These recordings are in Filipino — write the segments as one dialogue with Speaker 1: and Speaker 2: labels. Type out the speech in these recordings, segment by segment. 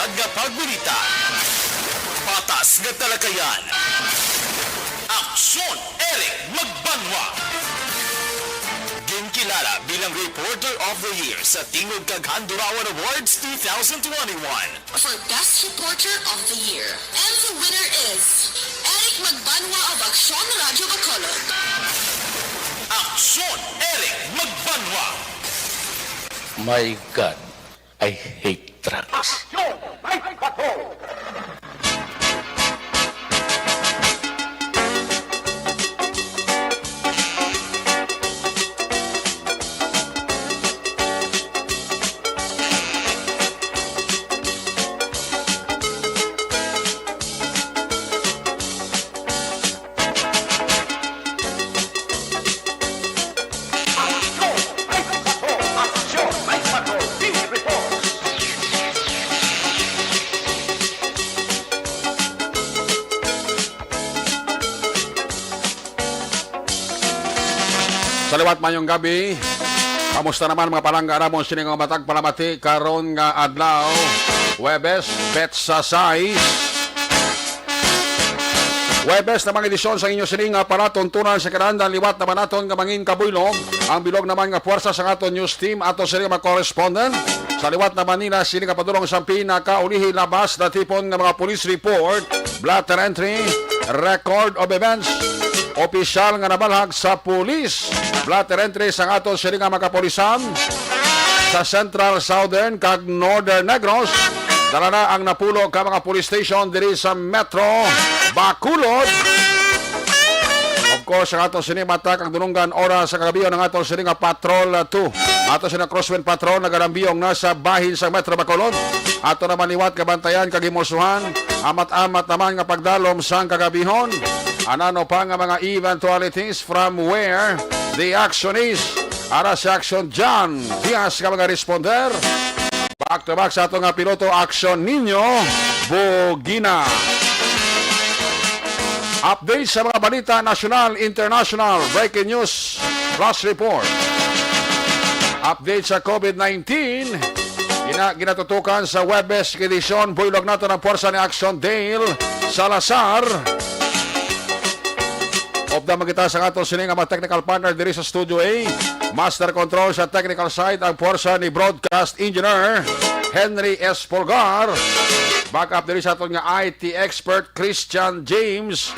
Speaker 1: Masyad nga pagbulita. Patas nga talakayan. Aksyon Eric Magbanwa. Ginkilala bilang Reporter of the Year sa Tingog kag Handurawan Awards 2021.
Speaker 2: For Best Reporter of the Year. And the winner is Eric Magbanwa of Aksyon Radio Bacolod.
Speaker 1: Aksyon Eric Magbanwa.
Speaker 3: My God, I hate drugs.
Speaker 4: Saliwat mayong gabi. Kamusta naman mga palangga namon sining nga matag palamati karon nga adlaw Huwebes Petsa 6. Huwebes na mga edisyon sa inyo sining nga palatuntunan sa kananda liwat naman naton nga mangin kabuylog. Ang bilog naman nga puwersa sa aton news team ato sining mga correspondent. Sa liwat naman nila sining nga padulong sa pinakaulihi labas na tipon nga mga police report, blatter entry, record of events, opisyal nga nabalhag sa pulis. Blatter entry sa aton sila nga makapolisan sa Central, Southern kag Northern Negros. Dala na ang napulo ka mga police station diri sa Metro Bacolod. Of course, ang aton sila mata kag dununggan oras sa kagabiyon ng aton sila nga Patrol 2. Aton sila Crosswind Patrol nagarambiyong na sa bahin sa Metro Bacolod. Ato naman liwat kabantayan kag imusuhan. Amat-amat naman nga pagdalom sang kagabihon. Anano pa nga mga eventualities from where the action is. Ara sa action John Diaz ka mga responder. Back to back sa ato nga piloto action ninyo Bugina. Update sa mga balita national, international, breaking news, flash report. Update sa COVID-19. Ginatutukan sa Huwebes edisyon. Buylog nato ng puwersa ni Action Dale Salazar. Opda magkita sa ato sining nga technical partner diri sa Studio A. Master control sa technical side ang puwersa ni broadcast engineer Henry S. Polgar. Backup diri sa aton nga IT expert Christian James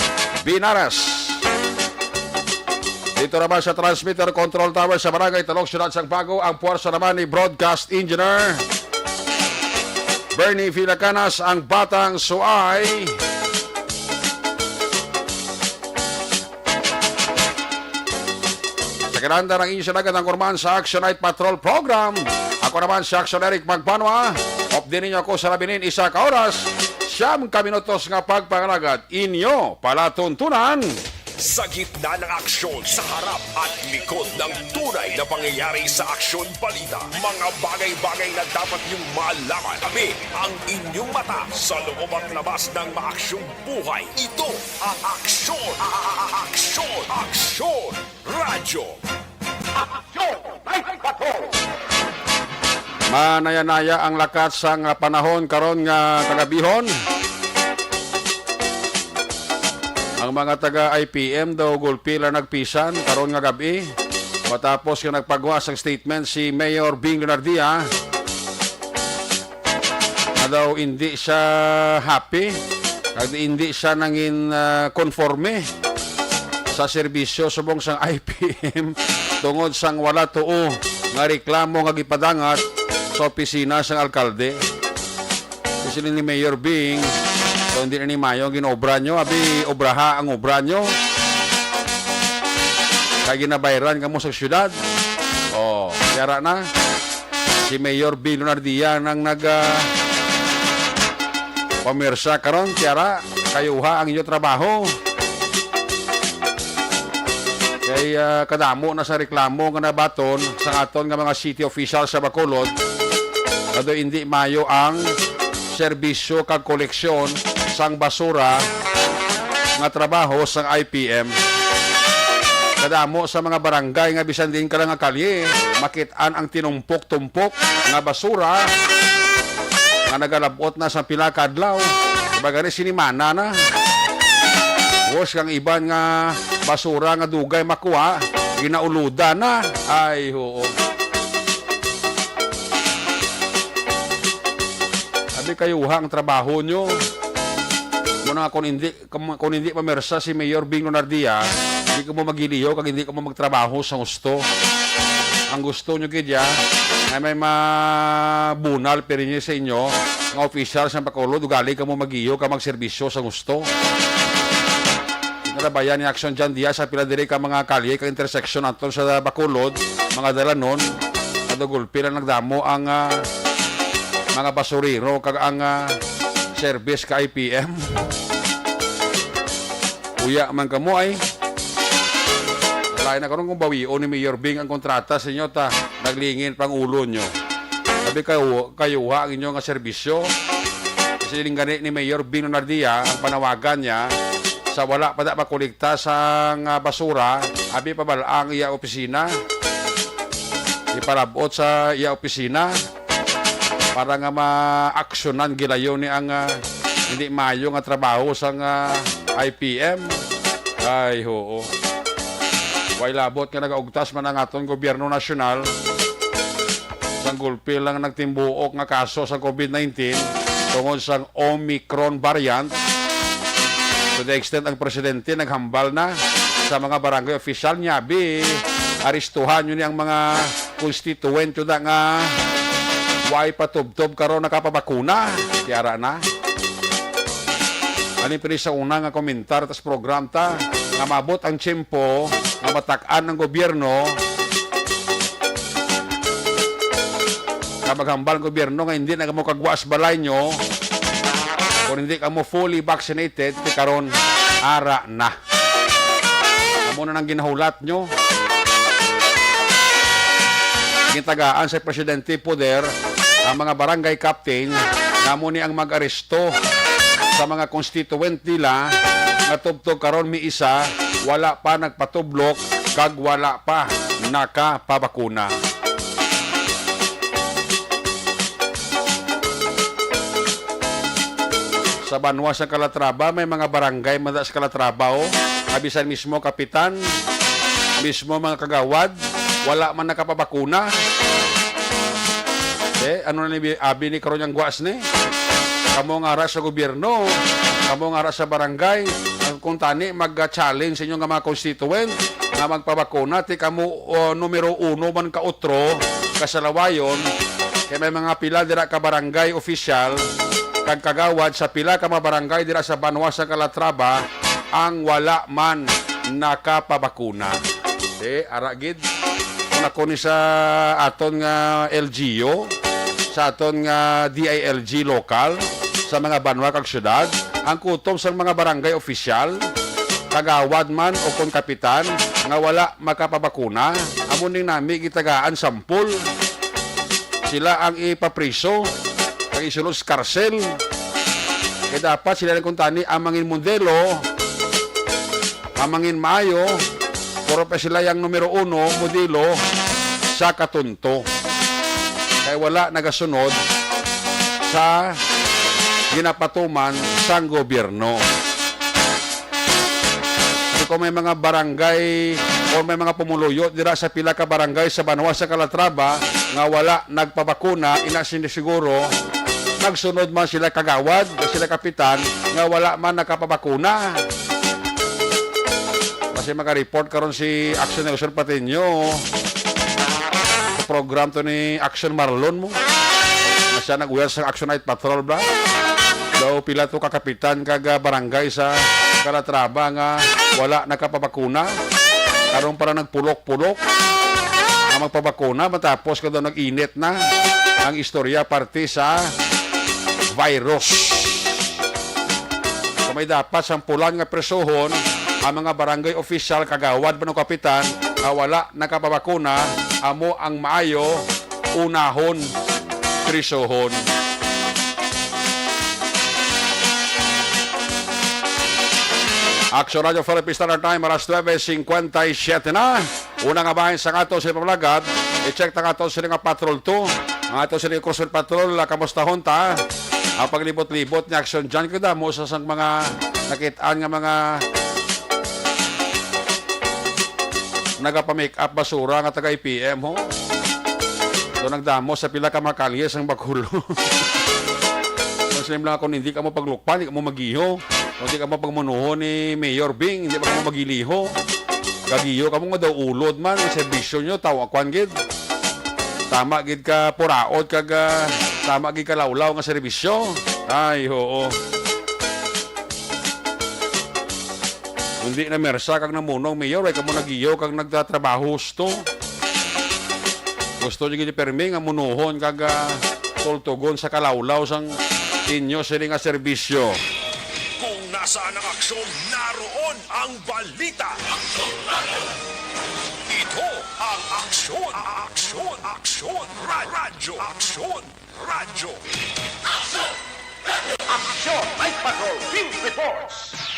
Speaker 4: Binares. Dito naman sa transmitter control tower sa Barangay Talok, Syudad Sang Bago, ang puwersa naman ni broadcast engineer Bernie Villacanas, ang Batang Suay. Kinanda ng inyong sinagat ang kurman sa Action Night Patrol Program. Ako naman si Action Eric Magbanwa. Off din ninyo ako sa labinin isa ka oras. Siyam ka minutos nga pagpangalagat. Inyo palatuntunan.
Speaker 5: Sa gitna ng aksyon, sa harap at likod ng tunay na pangyayari sa aksyon balita. Mga bagay-bagay na dapat niyong malaman. Kami ang inyong mata sa loob at labas ng maaksyong buhay. Ito ang aksyon. Aksyon. Aksyon. Radyo. Aksyon.
Speaker 4: Manaya-naya ang lakat sa nga panahon karon nga kagabihon. Ang mga taga-IPM daw gulpila nagpisan karon nga gabi. Matapos yung nagpagawa ng statement si Mayor Bing Leonardia na daw hindi siya happy at hindi siya nangin konforme sa serbisyo subong sang IPM tungod sang wala tuo nga reklamo nga gipadangat sa opisina sang alkalde. Kasi ni Mayor Bing, so hindi na ni Mayo ginobra nyo, abi obraha ang obra nyo. Kaya ginabayran ka mo sa syudad. O, kaya na, si Mayor Bing Leonardia nang pamirsa karon, kaya kayuha ang inyo trabaho. Kaya kadamo na sa reklamo nga nabaton sa aton nga mga city officials sa Bacolod. Kado hindi mayo ang serbisyo kag koleksyon sang basura nga trabaho sang IPM. Kadamo sa mga barangay nga bisan din ka lang nga kalye, makit-an ang tinumpok-tumpok nga basura nga nagalabot na sa pila ka adlaw. Bagani sinimana na. Hos kang iban nga basura nga dugay makuha, ginauluda na. Ay, oo. Sabi kayo ang trabaho nyo. Muna kung hindi pamersa si Mayor Bing Lonardia, hindi ko mo magiliyo kag hindi ko mo magtrabaho sa gusto. Ang gusto nyo kidya ay may mabunal pero niya sa inyo nga official sa Bacolod, ugali ka mo magiyo ka magserbisyo sa gusto. Narabayan ni Action Jan Diaz sa pila diri ka mga kalye ka intersection atol sa Bacolod, mga dalanon, adugulpi na nagdamo ang mga basurero kag ang service ka IPM. Uya man kamo ay lain na karon kung bawion ni Mayor Bing ang kontrata sa inyo ta naglingin pang ulo nyo. Sabi kayo ang inyo nga serbisyo. Kasi gani ni Mayor Bing Lonardia ang panawagan niya sa wala pa da makolekta sa basura, abi pa ang iya opisina. Ipalabot sa iya opisina para nga ma-aksyonan gilayon ni ang hindi mayo nga trabaho sa IPM. Ay, oo. Way labot nga nagaugtas man ang atong gobyerno nasyonal sang gulpi lang nagtimbuok nga kaso sa COVID-19 tungod sa Omicron variant. To the extent ang presidente naghambal na sa mga barangay official niya, aristuhan yun ang mga constituent yun nga way patubtob karon nakapabakuna. Tiara na. Ano yung sa una nga komentar tas program ta nga mabot ang tiyempo nga matak-an ng gobyerno nga maghambal ng gobyerno nga hindi na mo kagwas balay nyo kung hindi ka mo fully vaccinated ti karon ara na. Amo na nang ginahulat nyo. Gitagaan sa presidente poder ang mga barangay captain nga mo ni ang mag-aresto sa mga constituent nila nga tubtog karon mi isa wala pa nagpatublok kag wala pa nakapabakuna. Sa Banwa sa Calatrava may mga barangay mada sa Calatrava abisan mismo kapitan, mismo mga kagawad wala man nakapabakuna. Ano na ni abi ni karon yang guas ni? Kamo nga ara sa gobyerno, kamo nga ara sa barangay, kung tani mag-challenge sa inyo nga mga constituent na magpabakuna, ti kamo numero 1 man ka utro kasalawayon, kaya may mga pila dira ka barangay official, kag kagawad sa pila ka mga barangay dira sa Banwa sa Calatrava, ang wala man nakapabakuna. Ara gid, kung ako ni sa aton nga LGU, sa aton nga DILG local, sa mga banwa kag syudad, ang kutom sa mga barangay official, kagawad man o kung kapitan, nga wala makapabakuna, amo ning nami gitagaan sampol. Sila ang ipapriso, kag isulod sa karsel. Kaya dapat sila rin kuntani amangin mundelo, amangin maayo, puro pa sila yung numero 1 modelo sa katunto. Kaya wala nagasunod sa ginapatuman sang gobyerno. Kung may mga barangay o may mga pumuluyot dira sa pila ka barangay sa Banwa sa Calatrava nga wala nagpabakuna, inasinisiguro nagsunod man sila kagawad o sila kapitan nga wala man nakapabakuna. Kasi maka-report karon si Action Nelson Pateño program to ni Action Marlon mo na siya nag-uyar sa Action Night Patrol ba? Daw pila to kakapitan kag barangay sa Calatrava nga wala nakapabakuna. Karon para nagpulok-pulok ang magpabakuna matapos ka daw nag-init na ang istorya parte sa virus. Kung may dapat sampulan nga presohon ang mga barangay official kagawad pa ng kapitan nga wala nakapabakuna, amo ang maayo unahon presohon. Action Radio Philippine Standard Time, alas 9:57 na. Unang abahin sa kato sa pamalagat, i-check na kato sa nga Patrol 2. Ang ato sila Cruiser Patrol, kamustahon ta. Ang paglibot-libot ni action dyan kada mo sa sang mga nakitaan nga mga nagapa-make up basura nga taga IPM ho. So nagdamo sa pila ka makalyes ang Bacolod. Slim lang kung hindi ka mo paglukpan, hindi ka mo magiho. Kung hindi ka mo pagmunuho ni Mayor Bing, hindi ka mo magiliho. Gagiyo ka mo nga daw ulod man, ang serbisyo nyo, tawakwan gid. Tama gid ka puraot, tama gid ka lawlaw nga serbisyo. Ay, oo. Hindi na mersa kag namunong Mayor, ay ka mo nagiyo kag nagtatrabaho gusto. Gusto nyo gid permi nga munuhon kag tultugon sa kalawlaw sang inyo sila nga serbisyo.
Speaker 5: Kung nasaan ang aksyon, naroon ang balita. Ito ang aksyon, radyo.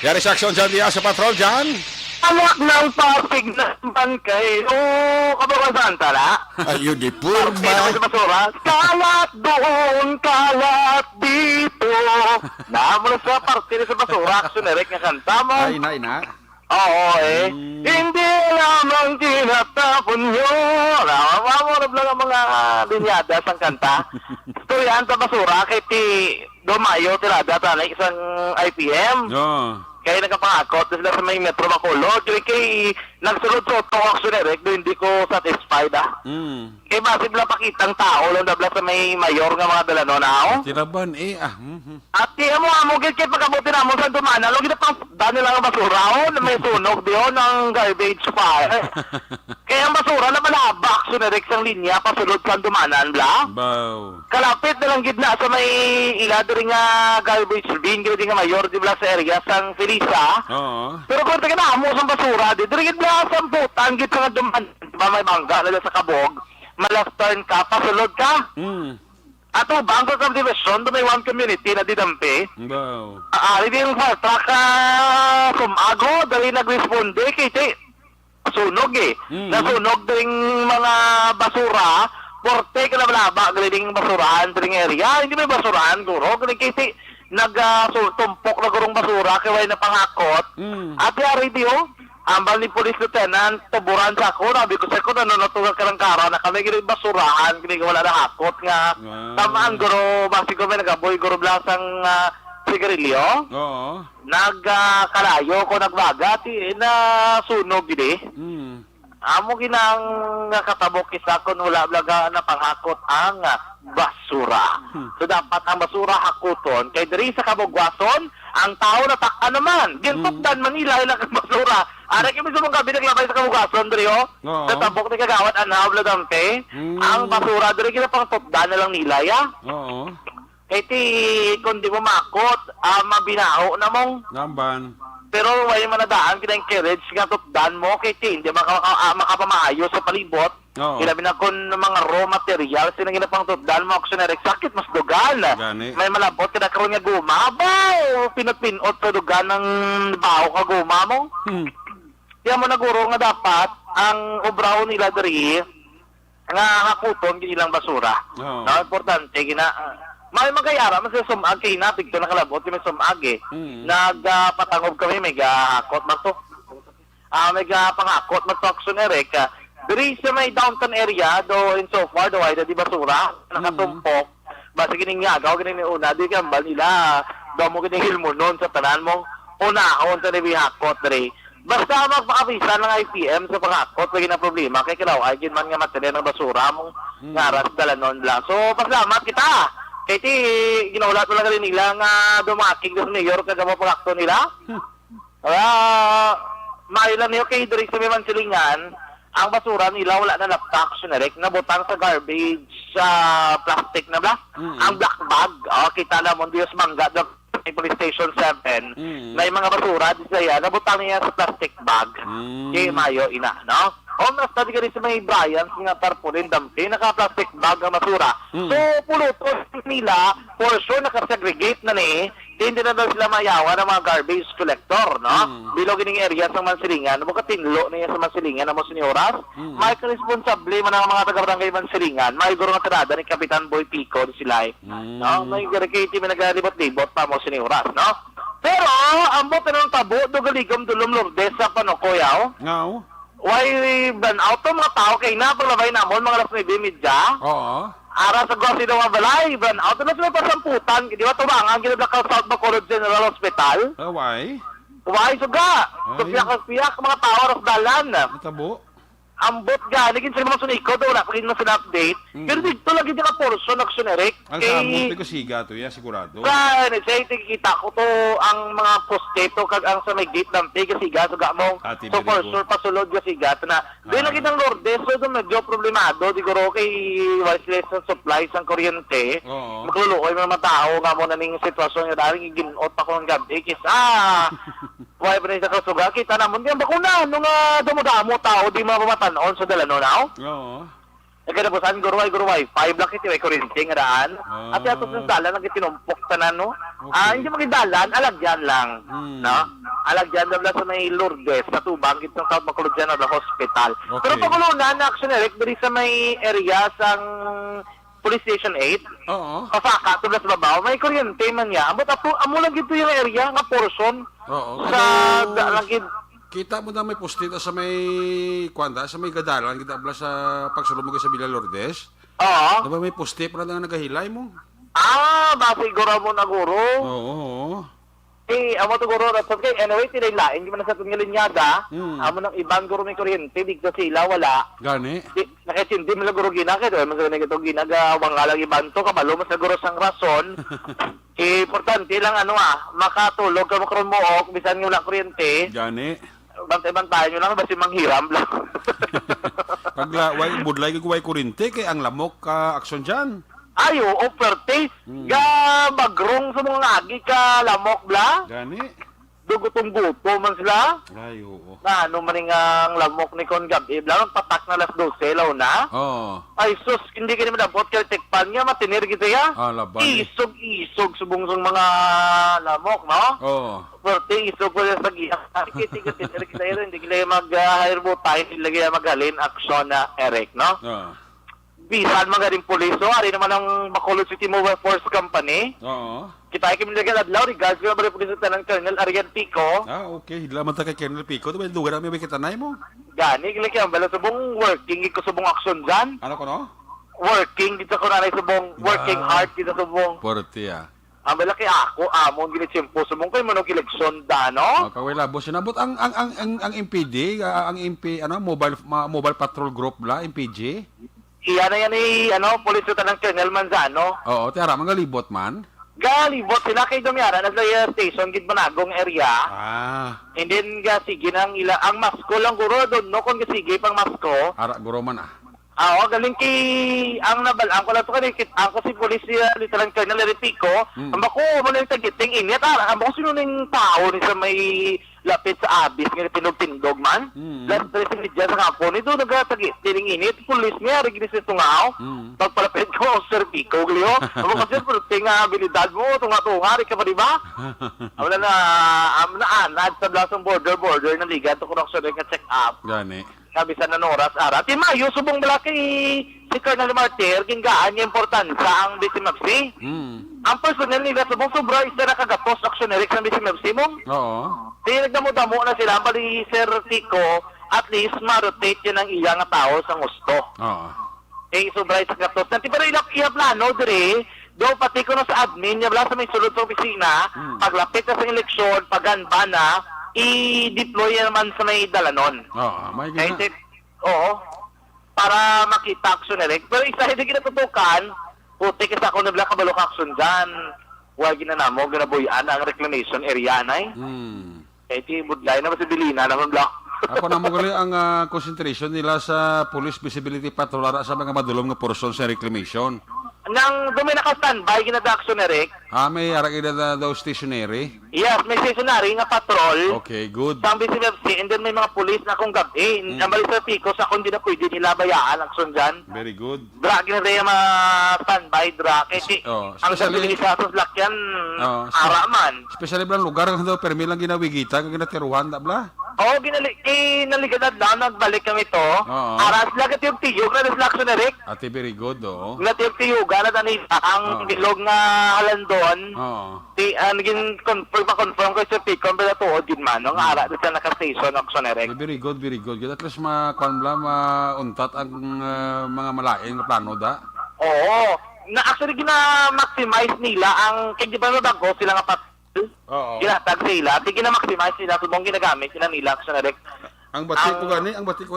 Speaker 4: Yari sa aksyon dyan diya sa patrol dyan.
Speaker 6: Anak ng papig naman kayo. Kabawasan tala.
Speaker 3: Ayo di
Speaker 6: Dito sa basura. Kalat doon, kalat dito. Naman sa parte sa basura. Aksyoneric nga kanta mo.
Speaker 3: na.
Speaker 6: Oo eh. Hindi lamang tinatapon nyo. Namamurab lang ang mga linyada sang kanta. Ito yan sa basura. Kaya ti Domayo tirada tanay isang IPM.
Speaker 4: Oh.
Speaker 6: Kaya nagkapangakot sila sa may Metro Bacolod. Kaya nagsulod sa auto actioneric doon hindi ko satisfied Kaya masig lang pakitang tao lang dabla sa may mayor nga mga dalano na ako.
Speaker 4: Tiraban
Speaker 6: At tiyan mo amugit kaya pagkabuti na mo sa dumana. Lagi na pang dami lang ang basura na may sunog diyon ng garbage fire. Kaya ang basura na malaba actioneric sang linya pasulod sa dumanan bla.
Speaker 4: Bow.
Speaker 6: Kalapit na lang gid na sa may ilado rin nga garbage bin gid nga mayor di bla sa area sang Felisa.
Speaker 4: Oo.
Speaker 6: Pero kung taga na mo sa basura di gid na sa putang gid sa duman ba may bangga na sa kabog maleft turn ka pasulod ka. Ato bangko sa division do may one community na didampi.
Speaker 4: Bow.
Speaker 6: Ari din sa truck sumago dali nagresponde kay sunog nasunog ding mga basura. Porte ka na malaba, galing basurahan sa area. Hindi may basurahan, guro. Galing kasi tumpok na gurong basura, kaya na pangakot. At yari di ambal ni Police Lieutenant, taburan sa ako, nabi ko sa ako, nanonatugal ka ng kara, na kami galing basurahan, galing wala na hakot nga.
Speaker 4: Wow.
Speaker 6: Tamaan, guro, basi ko may nagaboy, guro blasang sigarilyo.
Speaker 4: Oo.
Speaker 6: Nagkalayo ko, nagbaga, na sunog, gini. Amo ginang katabok isa kun wala blaga na panghakot ang basura. So dapat ang basura hakuton kay diri sa kabugwason ang tao na taka naman. Gintugdan Manila ila kang basura. Ara kami sa mga gabi naglabay sa kabugwason diri Sa tabok ni kagawad anaw bladampe. Ang basura diri kita pang tutdan na lang nila ya.
Speaker 4: Oo.
Speaker 6: Kay ti kun di mo makot mabinaho na mong
Speaker 4: Gamban.
Speaker 6: pero may manadaan kinang carriage nga tutdan mo kay hindi makapamaayo sa palibot.
Speaker 4: Oo.
Speaker 6: Ilabi na kun mga raw materials sinang ginapang tutdan mo actioneric sakit mas dugan.
Speaker 4: Gani.
Speaker 6: May malabot kada karon nga guma. Baw pinot-pinot sa dugan ng baho ka guma mo. Kaya mo naguro nga dapat ang obraho nila diri nga hakuton kinilang basura.
Speaker 4: Oo.
Speaker 6: Na importante gina may magayara, mas sumag kay natig to nakalabot, may sumag Nagpatangob kami, may gahakot man to. May gapangakot man to actioneric. Diri sa may downtown area, do in so far, do ay di basura, nakatumpok. Basta gining agaw, gining una, di kambal nila. Do mo gining hilmonon sa tanan mo. Unahon sa nabi hakot diri. Basta magpakabisa ng IPM sa pangakot, wagi na problema. Kay kilaw, ay ginman nga matali ng basura mong ngaras dalanon lang. So, pasalamat kita! Kaya ginawala talaga rin nila nga dumakig sa New York kagamo pangakto nila. Mailan niyo kay diri sa may Mansilingan, ang basura nila wala na laptak generic na butang sa garbage sa plastic na bla. Ang black bag, kita na mo Dios mangga do police station 7. May mga basura di saya na butang niya sa plastic bag. Kay mayo ina, no? Mas tadi ka rin sa may Brian, nga tarpaulin dampi, naka-plastic bag ang basura. So, pulutos nila, for sure, nakasegregate na ni, hindi na daw sila mayawa ng mga garbage collector, no? Bilog ining area sa Mansilingan, buka tinlo niya sa Mansilingan na mo senyoras. May responsable man ang mga taga-barangay Mansilingan, may guro nga tirada ni Kapitan Boy Pico sila. No? May garikiti man nagalibot-libot pa mo senyoras, no? Pero ang bote ng tabo dogaligom dulom Lourdes sa Panokoyaw.
Speaker 4: Ngaw?
Speaker 6: Why ban out mga tao kay na paglabay namon mga alas 9:30.
Speaker 4: Oo.
Speaker 6: Ara sa gosi daw nga balay, ban out na sila pasamputan, di ba tumangan ginabla ka South Bacolod General Hospital.
Speaker 4: Why?
Speaker 6: Why suga?
Speaker 4: Ay.
Speaker 6: Piyak mga tao ras dalan.
Speaker 4: Matabo?
Speaker 6: Ambot ga, naging sila mga sunikod, wala pa rin na sila update. Pero dito lagi din ka portion action Eric.
Speaker 4: Ang samot ko siga to ya, sigurado.
Speaker 6: Sa say tikita ko to ang mga poste to kag ang sa may gate ng tiga siga so gamong
Speaker 4: Ati,
Speaker 6: so
Speaker 4: very
Speaker 6: for
Speaker 4: good.
Speaker 6: sure pasulod ga siga na di lagi ng Lourdes so do medyo problemado diguro kay wireless supply sang kuryente.
Speaker 4: Oo.
Speaker 6: Magluloy mga tao nga mo na ning sitwasyon nga daring giginot pa ko ng gabi kisa why ba sa kasuga kita namon di ang bakuna nung damo-damo tao di mamamatanon sa dalano now.
Speaker 4: Oo.
Speaker 6: Nagkadabusan, guruway. 5 lang kiti, may kurinti nga daan.
Speaker 4: Ah.
Speaker 6: At yato sa dalan, nagkitinumpok tanan, no?
Speaker 4: Okay.
Speaker 6: Hindi magidalan, alagyan lang. No? Alagyan lang sa may Lourdes, sa tubang, kitang South Bacolod General Hospital.
Speaker 4: Okay.
Speaker 6: Pero pagulunan, na action Eric, diri sa may area sang Police Station 8,
Speaker 4: Oo.
Speaker 6: Pasaka, tubla sa babaw, may kuryente man niya. Amo lang gito yung area, nga portion.
Speaker 4: Oo.
Speaker 6: Sa, lagi,
Speaker 4: Kita mo na may postita sa may kwanda, sa may gadalan, kita bla sa pagsulong mo sa Villa Lourdes.
Speaker 6: oo.
Speaker 4: Diba may poste pa na nagahilay mo?
Speaker 6: Basi guro mo na guro.
Speaker 4: Oo.
Speaker 6: Amo to guro ratot kay anyway tinaylain di man sa tong linyada. Amo nang ibang guro may kuryente digto sila wala.
Speaker 4: Gani?
Speaker 6: Di nakatindi mo lang guro ginaka do man sa nagito ginaga wangalang iban to kabalo mas guro sang rason. Importante lang makatulog ka mo karon mo ok bisan nga wala kuryente.
Speaker 4: Gani?
Speaker 6: Bantay-bantayan nyo lang basi manghiram lang.
Speaker 4: Pagla, budlay kay kurinte kay ang lamok ka aksyon dyan.
Speaker 6: Ayo, operte. Ga bagrong sa mga agi ka lamok bla.
Speaker 4: Gani?
Speaker 6: Dugutong guto man sila.
Speaker 4: Ay, oo.
Speaker 6: Na ano man ang lamok ni Kon Gabi, lang patak na alas 12 law na.
Speaker 4: Oo.
Speaker 6: Ay sus, hindi ka naman dapat kaya tekpan niya, matinir kita ya.
Speaker 4: Laban eh.
Speaker 6: Isog subong mga lamok, no?
Speaker 4: Oo.
Speaker 6: Pwerte, isog ko sa giyak. Tinik kita yun, hindi kila mag-hire mo tayo, hindi kila mag-halin aksyon na Eric, no?
Speaker 4: Oo.
Speaker 6: Bisan mga rin poliso, ari naman ang Bacolod City Mobile Force Company.
Speaker 4: Oo.
Speaker 6: Kita ay kami naging adlaw, regards ko na poliso ng Colonel Arian Pico.
Speaker 4: Okay. Hila man ta kay Colonel Pico. Diba yung lugar namin may kitanay mo?
Speaker 6: Gani, gilaki ang bala subong working, iko subong aksyon dyan.
Speaker 4: Ano ko no?
Speaker 6: Working, dito ko nanay subong working hard, dito subong.
Speaker 4: Puerte ah.
Speaker 6: Ang malaki ako, amon ginitsimpo subong kayo manong eleksyon da, no?
Speaker 4: Okay, wala boss. Sinabot ang MPD, ang MP, mobile patrol group la, MPG.
Speaker 6: Iyan na yan police ng Colonel Manzano.
Speaker 4: Oo, tiyara, mga libot man.
Speaker 6: Galibot sila kay Dumyara, nasa station, gid Managong area. And then, sige nang ang masko lang guro doon, no? Kung sige pang masko.
Speaker 4: Ara, guroman ah.
Speaker 6: Galing kay ang nabalaan ko lang ito kanikit. Ang kasi police Lieutenant Colonel Eritico, ang bako mo na yung tagiting init. Ang bako sino ng tao ni sa may lapit sa abis nga tinog-tindog man. Last tres media sa kapon, ito nagtagiting init. Police niya, regilis ito nga pagpalapit ko, Sir Pico, gliyo. Ang kasi pwede nga habilidad mo, tunga-tunga, rin ka pa diba? Wala na, anad sa blasong border ng liga, ito correction rin ka check up.
Speaker 4: Gani.
Speaker 6: Kabisan na oras ara. Timayo subong balaki si Colonel Martir gingaan niya importansa ang BCMFC. Ang personnel nila subong sobra isa na kagatos actionary sa BCMFC mo.
Speaker 4: Oo.
Speaker 6: Di nagdamo-damo na sila bali Sir Tico at least ma-rotate yan ang iya nga tao sa gusto.
Speaker 4: Oo.
Speaker 6: Sobra isa kagatos. Nanti pero iya plano dire do pati ko na sa admin niya bala sa may sulod sa opisina paglapit na sa eleksyon paganba na i-deploy naman sa may dalanon.
Speaker 4: May
Speaker 6: Kahit, para makita action na rin. Pero isa hindi kinatutukan, puti kasi ako nabla kabalo ka action dyan. Huwag ginanamo, ginabuyan ang reclamation area na eh. Kahit ibudlay na masibilina naman bla.
Speaker 4: Ako na mo gali ang concentration nila sa police visibility patrol ara sa mga madulom nga portion sa reclamation.
Speaker 6: nang dumi naka-standby ginada action Eric.
Speaker 4: May arag na daw stationary.
Speaker 6: Yes, may stationary nga patrol.
Speaker 4: Okay, good.
Speaker 6: Sa BCFC, and then may mga pulis na akong gabi. Ang balik sa Pico, sa kung di na pwede nila bayaan action dyan.
Speaker 4: Very good.
Speaker 6: Dra, ginada yung mga standby, dra. Kasi ang
Speaker 4: especially-
Speaker 6: sabi sa lakyan,
Speaker 4: Oh,
Speaker 6: ara man.
Speaker 4: Especially blang lugar nga daw permi lang ginawigita kag ginatiruhan da bla.
Speaker 6: Oo, naligadad na, nagbalik kami to.
Speaker 4: Oo.
Speaker 6: Aras lagat yung tiyog na action Eric.
Speaker 4: Ate very good oh.
Speaker 6: Lahat yung tiyog, na ang bilog nga halandon.
Speaker 4: Oo.
Speaker 6: Naging confirm ko sa Pico, pero tuod yun man. Nung ara, doon sa naka-station, action Eric.
Speaker 4: Very good, very good. At least makuan bla mauntat ang mga malaing nga plano da.
Speaker 6: Oo. Actually, gina-maximize nila ang, kaya di ba bago sila nga
Speaker 4: Oo.
Speaker 6: ginatag sila, di gina-maximize nila, subong ginagamit sila nila, action Eric.
Speaker 4: Ang batik ko gani,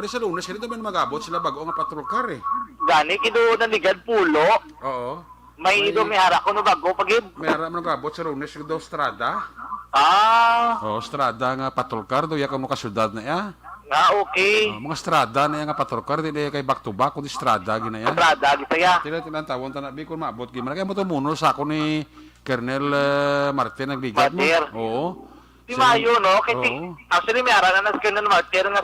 Speaker 4: sa Lunes kani daw magabot sila bago nga patrol car eh.
Speaker 6: Gani, kido naligad pulo,
Speaker 4: Oo.
Speaker 6: may ido may hara ko no bago, pagid.
Speaker 4: May ara man magabot sa Lunes daw strada.
Speaker 6: Ah,
Speaker 4: Strada nga patrol car daw yakam mo ka syudad na ya.
Speaker 6: nga okay.
Speaker 4: Mga strada na nga patrol car di kay back to back kundi strada ginaya.
Speaker 6: Strada, gito ya.
Speaker 4: Tinan tawon ta na bi kun maabot gi man kay mo to muno sa ako ni Colonel Martin nagbigat mo.
Speaker 6: Martir.
Speaker 4: Oo.
Speaker 6: Si Mayo, no? Kasi,
Speaker 4: Oo.
Speaker 6: actually, may ara na naskin ng Martir nga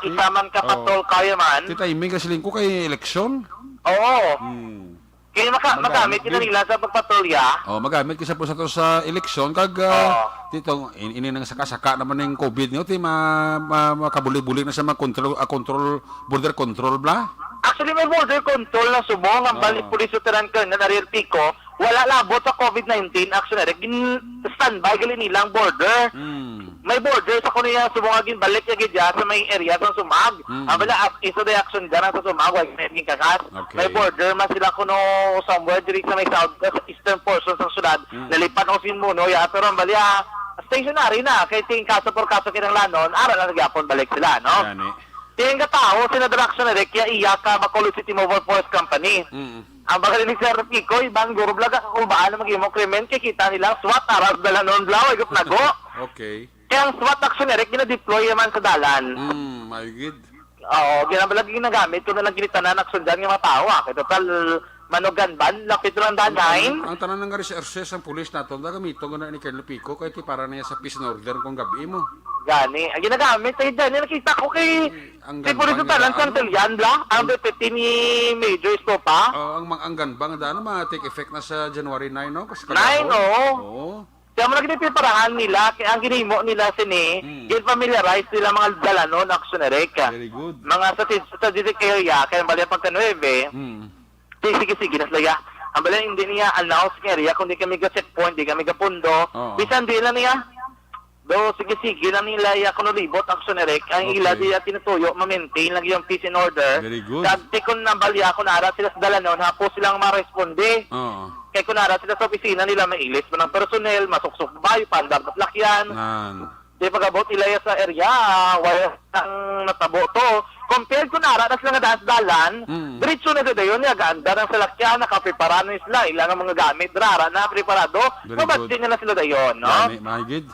Speaker 6: isaman ka patol kaya man.
Speaker 4: Ti timing kasi lingko kay eleksyon.
Speaker 6: Oo.
Speaker 4: Hmm.
Speaker 6: Kaya magamit yun nila sa pagpatrolya.
Speaker 4: Magamit kasi po sa to sa eleksyon kag tito ini nang saka-saka naman ng COVID niyo ti makabuli-buli na sa mga control border control bla.
Speaker 6: Actually, may border control na subong ang balik pulis uteran ka na Real Pico. Wala labot sa COVID-19. Actually, standby gali nilang border. May border sa kuno yung subong agin balik yung gidya sa may area sa Sumag. Ang bala, iso the action dyan sa Sumag, wag naging kakas.
Speaker 4: Okay.
Speaker 6: May border man sila kuno somewhere diri sa may south, sa eastern portion sa syudad. Nalipat ko simuno, ya, pero ang bala, stationary na. Kaya tingin kaso por kaso kinang lanon, aral na nagyapon balik sila, no?
Speaker 4: Yani.
Speaker 6: Tingin ka tao, sinadaraksyon na rin, kaya iya ka Bacolod City Mobile Force Company. Ang bagal ni Sir Pico, ibang guro vlog kung baan na mag-imong krimen, kikita nilang SWAT, aras dala noon blaw, igop nago.
Speaker 4: Okay.
Speaker 6: Kaya ang SWAT action na rin, ginadeploy naman sa dalan.
Speaker 4: My good.
Speaker 6: Oo, ginabalag ginagamit, kung nalang ginitanan action dyan ng mga tao, kaya total, manogan ban, lapit lang danain.
Speaker 4: Ang tanan ng resources ang pulis nato, gamito nga ni Colonel Pico kay ti para niya sa peace and order kung gabi mo.
Speaker 6: Gani, ang ginagamit ay dyan, nakita ko kay
Speaker 4: Ang
Speaker 6: si Pulis
Speaker 4: ganda
Speaker 6: Talan
Speaker 4: niya,
Speaker 6: Santillan, bla, ang deputy ni Major Estopa.
Speaker 4: Ang ganbang daan ma-take effect na sa January 9 no kasi
Speaker 6: 9, oo.
Speaker 4: Oo.
Speaker 6: Kaya mo na ginipiparahan nila, kaya ang ginimo nila sini, gin-familiarize nila mga dalanon, actionary ka.
Speaker 4: Very good.
Speaker 6: Mga strategic area, kaya bali pagka 9, sige, naslaya. Ang bali hindi niya announce ng area, kundi kami ga checkpoint, di kami ga pundo.
Speaker 4: Oo.
Speaker 6: Bisan di na niya. Do, sige na nila ya kuno libot actionary, ang
Speaker 4: Okay.
Speaker 6: ila di tinutuyo, ma-maintain lang yung peace and order.
Speaker 4: Very good.
Speaker 6: Dati kung nabalya, kunara sila sa dalanon, hapo silang ma-responde.
Speaker 4: Oo.
Speaker 6: Kaya kunara sila sa opisina nila, may ilis pa ng personnel, masuksok ba, pandar na plakyan.
Speaker 4: Nan.
Speaker 6: Di pagabot nila sa area, wala ang natabo to. Compared kunara na sila nga daan dalan, diretso na doon yun, naganda ng salakyan, nakaprepara na sila, ilang mga gamit, rara na preparado,
Speaker 4: Very
Speaker 6: mabastin na sila dayon, no?
Speaker 4: Yani, my good.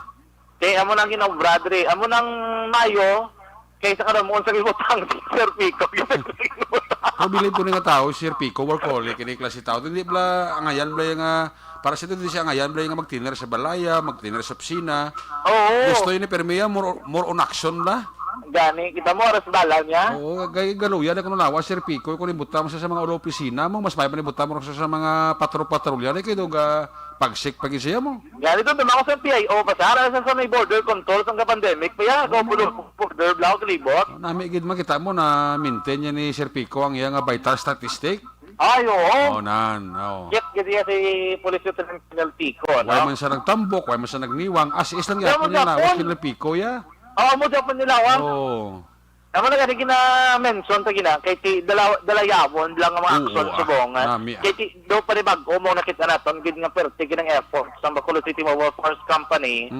Speaker 6: Kaya amo nang ginobradre, amo nang Mayo, kaysa karamon sa gibutang si Sir Pico.
Speaker 4: Pabilib ko nga tao, Sir Pico, workaholic, kini klase tao. Hindi bla, angayan bla yung para sa ito, hindi siya angayan bla yung magtiner sa balaya, magtiner sa opisina.
Speaker 6: Oo,
Speaker 4: Gusto yun ni Permea, more on action bla.
Speaker 6: gani, kita mo, oras dalan niya.
Speaker 4: Oo, galuyan ako nawa, Sir Pico, kung ibuta mo siya sa mga opisina mo, mas may panibuta mo siya sa mga patrolya, kayo ga pagsik pag siya mo.
Speaker 6: Gani doon, dumako sa PIO, pasara sa may border control sa pandemic, kaya go border block libot.
Speaker 4: Nami gid makita mo na maintain niya ni Sir Pico ang iyang vital statistic.
Speaker 6: Ay, oo.
Speaker 4: Nan, oo.
Speaker 6: Get gani si Police Lieutenant Colonel Pico,
Speaker 4: Why
Speaker 6: no?
Speaker 4: man siya nagtambok, why man siya nagniwang, as is lang
Speaker 6: Kaya
Speaker 4: yapon
Speaker 6: mo
Speaker 4: niya lawas
Speaker 6: Japon.
Speaker 4: kina Pico ya.
Speaker 6: Oo, mo Japon nila, wan.
Speaker 4: Oo.
Speaker 6: Amo na gani gina-mention ta gina, kay ti dalayawon lang ang mga
Speaker 4: Oo,
Speaker 6: action sa bongan.
Speaker 4: nami,
Speaker 6: Kay ti do pa rin bago mo nakita naton, gid nga perti ginang effort sa Bacolod City Mobile Force Company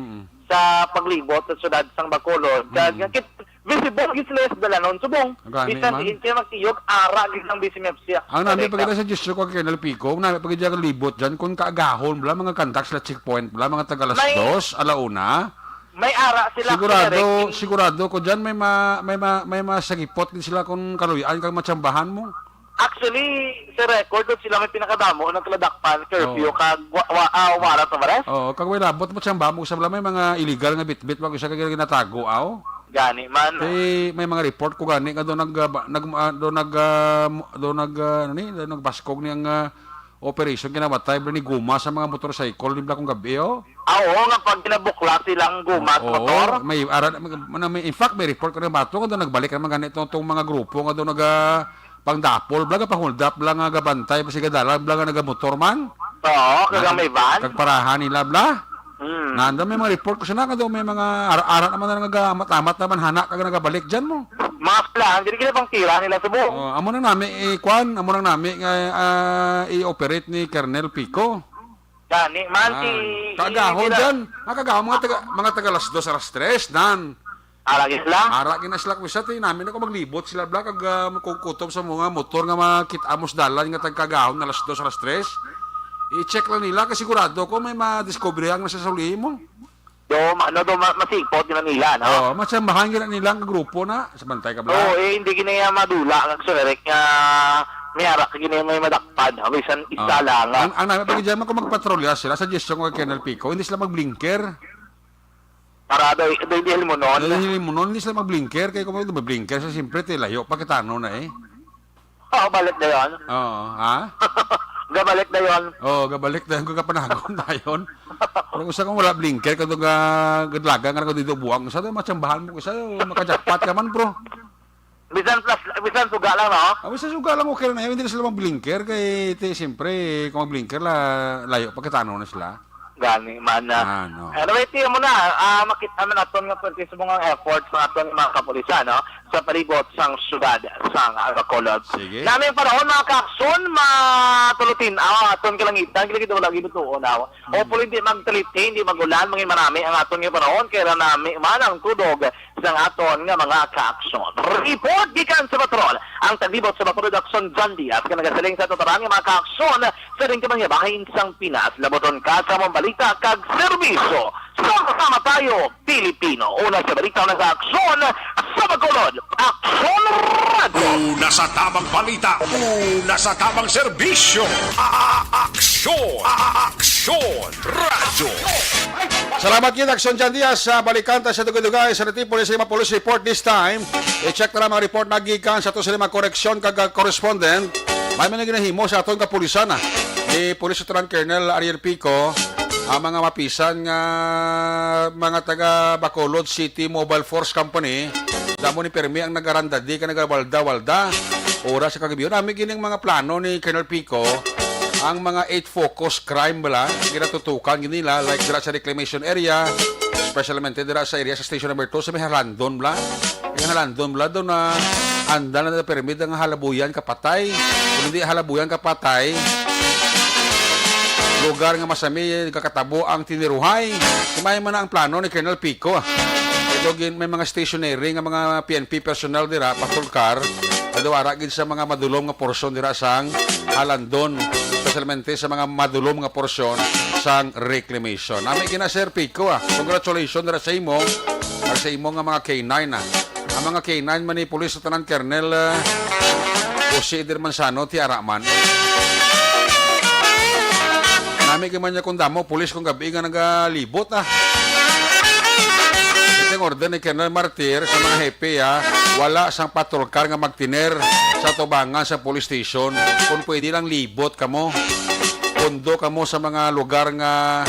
Speaker 6: sa paglibot sa syudad sang Bacolod. Kaya kit visible gid sila sa dalanon subong.
Speaker 4: Gani,
Speaker 6: Bisan
Speaker 4: man.
Speaker 6: diin kaya magtiyog ara gid ng BCMFC.
Speaker 4: Ang nami pagkita sa gesture ko kay Colonel Pico, nami pagkita libot dyan, kung kaagahon, bla mga kantak sila checkpoint, bla mga tagalas
Speaker 6: May-
Speaker 4: 2, alauna.
Speaker 6: May ara sila
Speaker 4: Sigurado ko diyan may masagipot din sila kung kaluyaan kang matsambahan mo.
Speaker 6: Actually, sa record, doon sila may pinakadamo ng kaladakpan, curfew, kag warat na bares.
Speaker 4: Oo, kag may labot mo siyang bamo sa may mga illegal nga bitbit wag siya kag ginatago aw.
Speaker 6: Gani man.
Speaker 4: May mga report ko gani nga do nagbaskog niyang operation kinamatay bro ni guma sa mga motorcycle nibla kong gabi oh.
Speaker 6: Oo, nga pag kinabukla silang guma at motor.
Speaker 4: May in fact may report ko na bato nga do nagbalik naman ganito tong mga grupo nga do pangdapol blaga pa hold up lang nga gabantay pasiga dalan blaga nagamotor man.
Speaker 6: Oo, kaga may van.
Speaker 4: Kag parahan nila bla.
Speaker 6: Hmm.
Speaker 4: Nanda may mga report ko sa nga do may mga ara naman na nagamat naman hana kag nagabalik diyan mo.
Speaker 6: Mga plan, hindi kina pang tira nila sa buong.
Speaker 4: Amo nang nami amo nang nami i-operate ni Colonel Pico.
Speaker 6: Gani man si
Speaker 4: Kagahon diyan. Kagahon mga taga alas 2 alas 3 nan.
Speaker 6: Aragis lang.
Speaker 4: Ara ginaslak mo siya, namin ako maglibot sila bla kag kukutob sa mga motor nga makitamos dalan nga tagkagahon na alas 2 alas 3. I-check lang nila kasi sigurado ko may ma-discovery ang nasasuli mo.
Speaker 6: Masikot nila nila, no?
Speaker 4: Matsambahan gina nila ang grupo na sa bantay ka bla.
Speaker 6: Oo, hindi ginaya madula ang sulerek nga may arak ginaya may madakpad. Bisan isa lang.
Speaker 4: Ang namin pag diyan ko magpatrolya sila, suggestion ko kay Colonel Pico, hindi sila magblinker.
Speaker 6: Para daw dahil mo noon.
Speaker 4: Dahil mo noon, hindi sila mag-blinker. Kaya kung mag-blinker, sa siyempre, layo. Pakitano na eh.
Speaker 6: Oo, balik na yun.
Speaker 4: Oo, ha?
Speaker 6: Gabalik na yun.
Speaker 4: Oo, gabalik na yun. Kung kapanagon na yun. Pero kung saan kung wala blinker, kung gadlaga nga kung dito buwang, saan matsambahan mo, saan makajakpat ka man, bro.
Speaker 6: Bisan suga lang, no?
Speaker 4: Sa suga lang, okay na yun. Hindi na sila mag-blinker. Kaya, siyempre, kung mag-blinker, layo. Pakitano na sila.
Speaker 6: Gani man na.
Speaker 4: No.
Speaker 6: Anyway, tiyo mo na, makita mo natin nga pagkisa mga efforts ng aton mga kapulisan, no? Sa palibot sang syudad sang Bacolod.
Speaker 4: Sige.
Speaker 6: Namin panahon mga kakson, matulutin, aton kalangitan, kilagito lagi butuon, Hopefully, hindi magtaliti, hindi magulan, mangin marami ang aton nga panahon, kaya namin manang tudog sang aton nga mga kakson. Report gikan sa patrol, ang taglibot sa Bacolod Action John Diaz, ka nagasaling sa totarang nga mga kakson, sa rin kamang yabahin sang Pinas, laboton ka sa mga balita kag serbisyo. Sama-sama tayo, Pilipino. Una sa balita na sa aksyon sa Bacolod. Aksyon Radio!
Speaker 5: Una sa tamang balita, una sa tamang serbisyo. Aksyon! Aksyon! Radyo!
Speaker 4: Salamat yun, Action Jan Diaz. Balikanta sa Dugay-Dugay sa Natipolis sa Police Report this time. I-check na mga report na gikan sa ito sila mga koreksyon kag correspondent. May mga ginahimo sa atong kapulisan ni Police Lieutenant Colonel Ariel Pico ang mga mapisan nga mga taga Bacolod City Mobile Force Company damo ni permi ang nagaranda di ka nagawalda-walda oras sa kagabi. Nami gining mga plano ni Colonel Pico ang mga 8 focus crime bala ginatutukan ginila like dira sa reclamation area, especially dira sa area sa station number 2 sa may Halandon bala. Yung Halandon bala doon na anda na permit ang halabuyan kapatay. Kung hindi halabuyan kapatay, lugar nga masami kakatabo ang tiniruhay. Kumay man na ang plano ni Colonel Pico. Ito may mga stationary nga mga PNP personnel dira, patrol car, adawara gid sa mga madulom nga porsyon dira sang Halandon, especialmente sa mga madulom nga porsyon sang reclamation. Nami kina Sir Pico congratulations dira sa imo at sa imo nga mga K9 Ang mga K9 man ni Police Lieutenant Colonel Jose Dermansano ti Araman. Nami kaman niya kung damo, pulis kung gabi nga nagalibot Ito yung order ni Colonel Martir sa mga hepe wala sang patrol car nga magtiner sa tubangan sa police station. Kung pwede lang libot kamo, pundo kamo sa mga lugar nga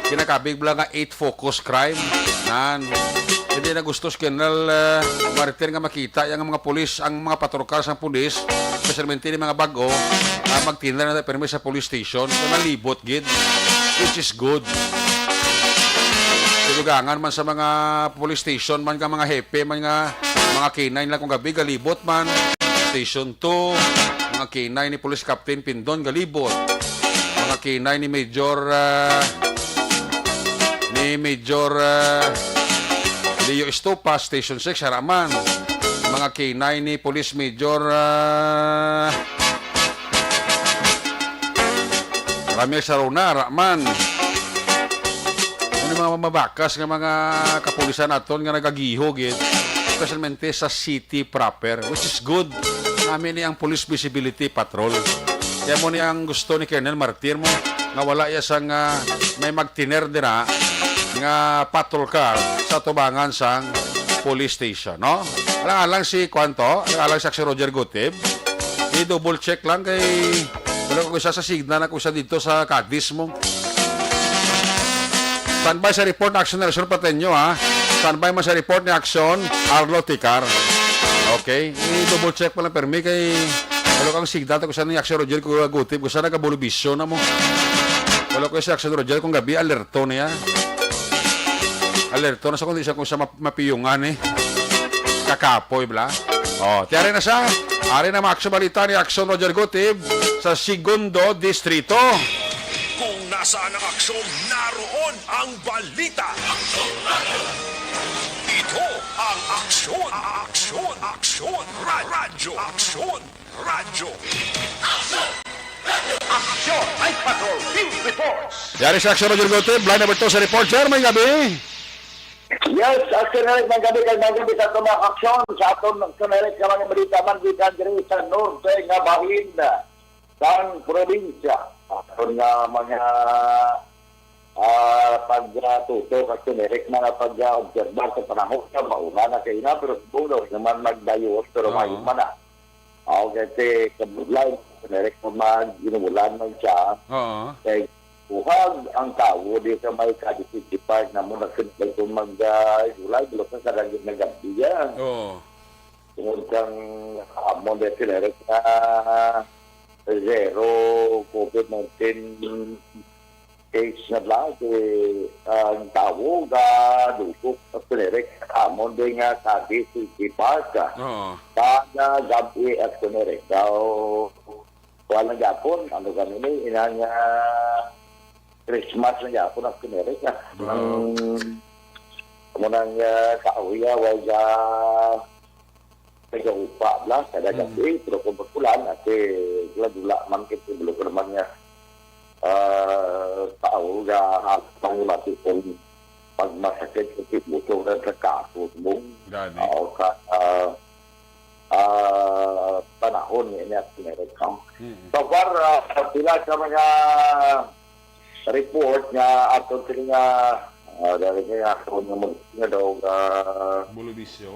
Speaker 4: kinakabig lang nga 8 focus crime. Hindi na gusto si Colonel Martir nga makita yung mga pulis, ang mga patrol car sa pulis, especialmente ni mga bago, magtiner na permis sa police station, na libot gid, which is good. Tudugangan man sa mga police station man ka mga hepe man nga mga K9 lang kung gabi galibot man. Station 2, mga K9 ni Police Captain Pindon galibot. Mga K9 ni Major Leo Estopa, Station 6 Haraman. Mga K9 ni Police Major Ramil Saruna Haraman. Ano mga mabakas ng mga kapulisan naton nga nagagihog especialmente sa city proper, which is good. namin ni ang police visibility patrol. Kaya mo ni ang gusto ni Colonel Martir mo nga wala iya sang may magtiner dira nga patrol car sa tubangan sang police station, no? Alang si Kwanto, alang si Roger Gutib. I-double check lang kay wala ko isa sa signal na ko isa dito sa Cadiz mo. Standby sa report na action na Resort Patenyo, ha? Standby man sa report ni action Arlo Ticar. Okay? I-double check pa lang permi kay wala kang signal ko sa ni action Roger ko Gutib ko sa nagabulubisyo na mo. Wala ko si action Roger kung gabi alerto niya. Alerto na sa kundi siya kung sa mapiyungan kakapoy bla. Tiyari na siya. Ari na ma-action balita ni Action Roger Gutib sa Segundo Distrito.
Speaker 5: Kung nasaan ang aksyon, naroon ang balita. Ito ang aksyon, aksyon, radyo, aksyon, radyo. Aksyon, ay patrol, field reports.
Speaker 4: Yari si Action Roger Gutib. Line number 2 sa report. Sir, may gabi.
Speaker 7: Yes, Aksyonerik, magabi sa itong mga aksyon sa atong Aksyonerik sa mga balita man dito diri sa norte nga bahin ng probinsya. Atong nga mga pagtutok Aksyonerik mga pag-obserbar sa panahon sa mauna na kayo na pero siguro naman magdayos pero may mana. Kasi kabudlay Aksyonerik mo mag-ginubulan man siya. Kaya buhag ang tao di sa may Cadiz Park na muna sinipay kung mag-gulay bilog na karagin na gabi yan. Tungkol kang hamon de Aksyonerik na zero COVID-19 case na lang ang tao dukok Aksyonerik hamon de nga Cadiz Park kada gabi Aksyonerik daw walang Japon ano ganun inanya Christmas na Japon Aksyonerik Kemudian kauya wajah tiga upa belas ada gabi terus kebetulan nanti gula mangkit belum bermannya tahu ya pangulati pun pag masakit itu butuh dan terkaku bung panahon ini Aksyonerik so far bila sama report nga ato nga dari nga ato nga daw
Speaker 4: Bulubisyo.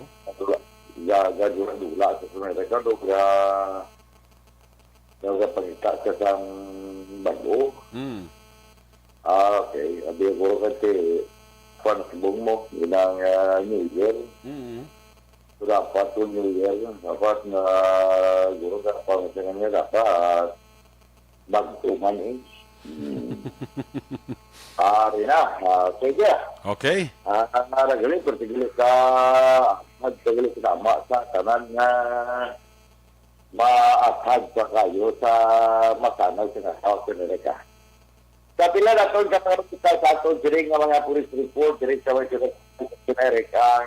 Speaker 7: Dula sa mereka daw pangita sa sang bago. Okay, abi ko kasi pansubong mo ilang New Year. Dapat to New Year, dapat na guro ka pangalan niya dapat bagtuman Rina, sige.
Speaker 4: Okay.
Speaker 7: Naragali, pertigilis ka, magtigilis ka sa tanan nga maatag pa kayo sa masanag sa Aksyonerik. Sa pila na ito, katarap kita sa ito, diring nga mga police report, diring sa mga Aksyonerik, ang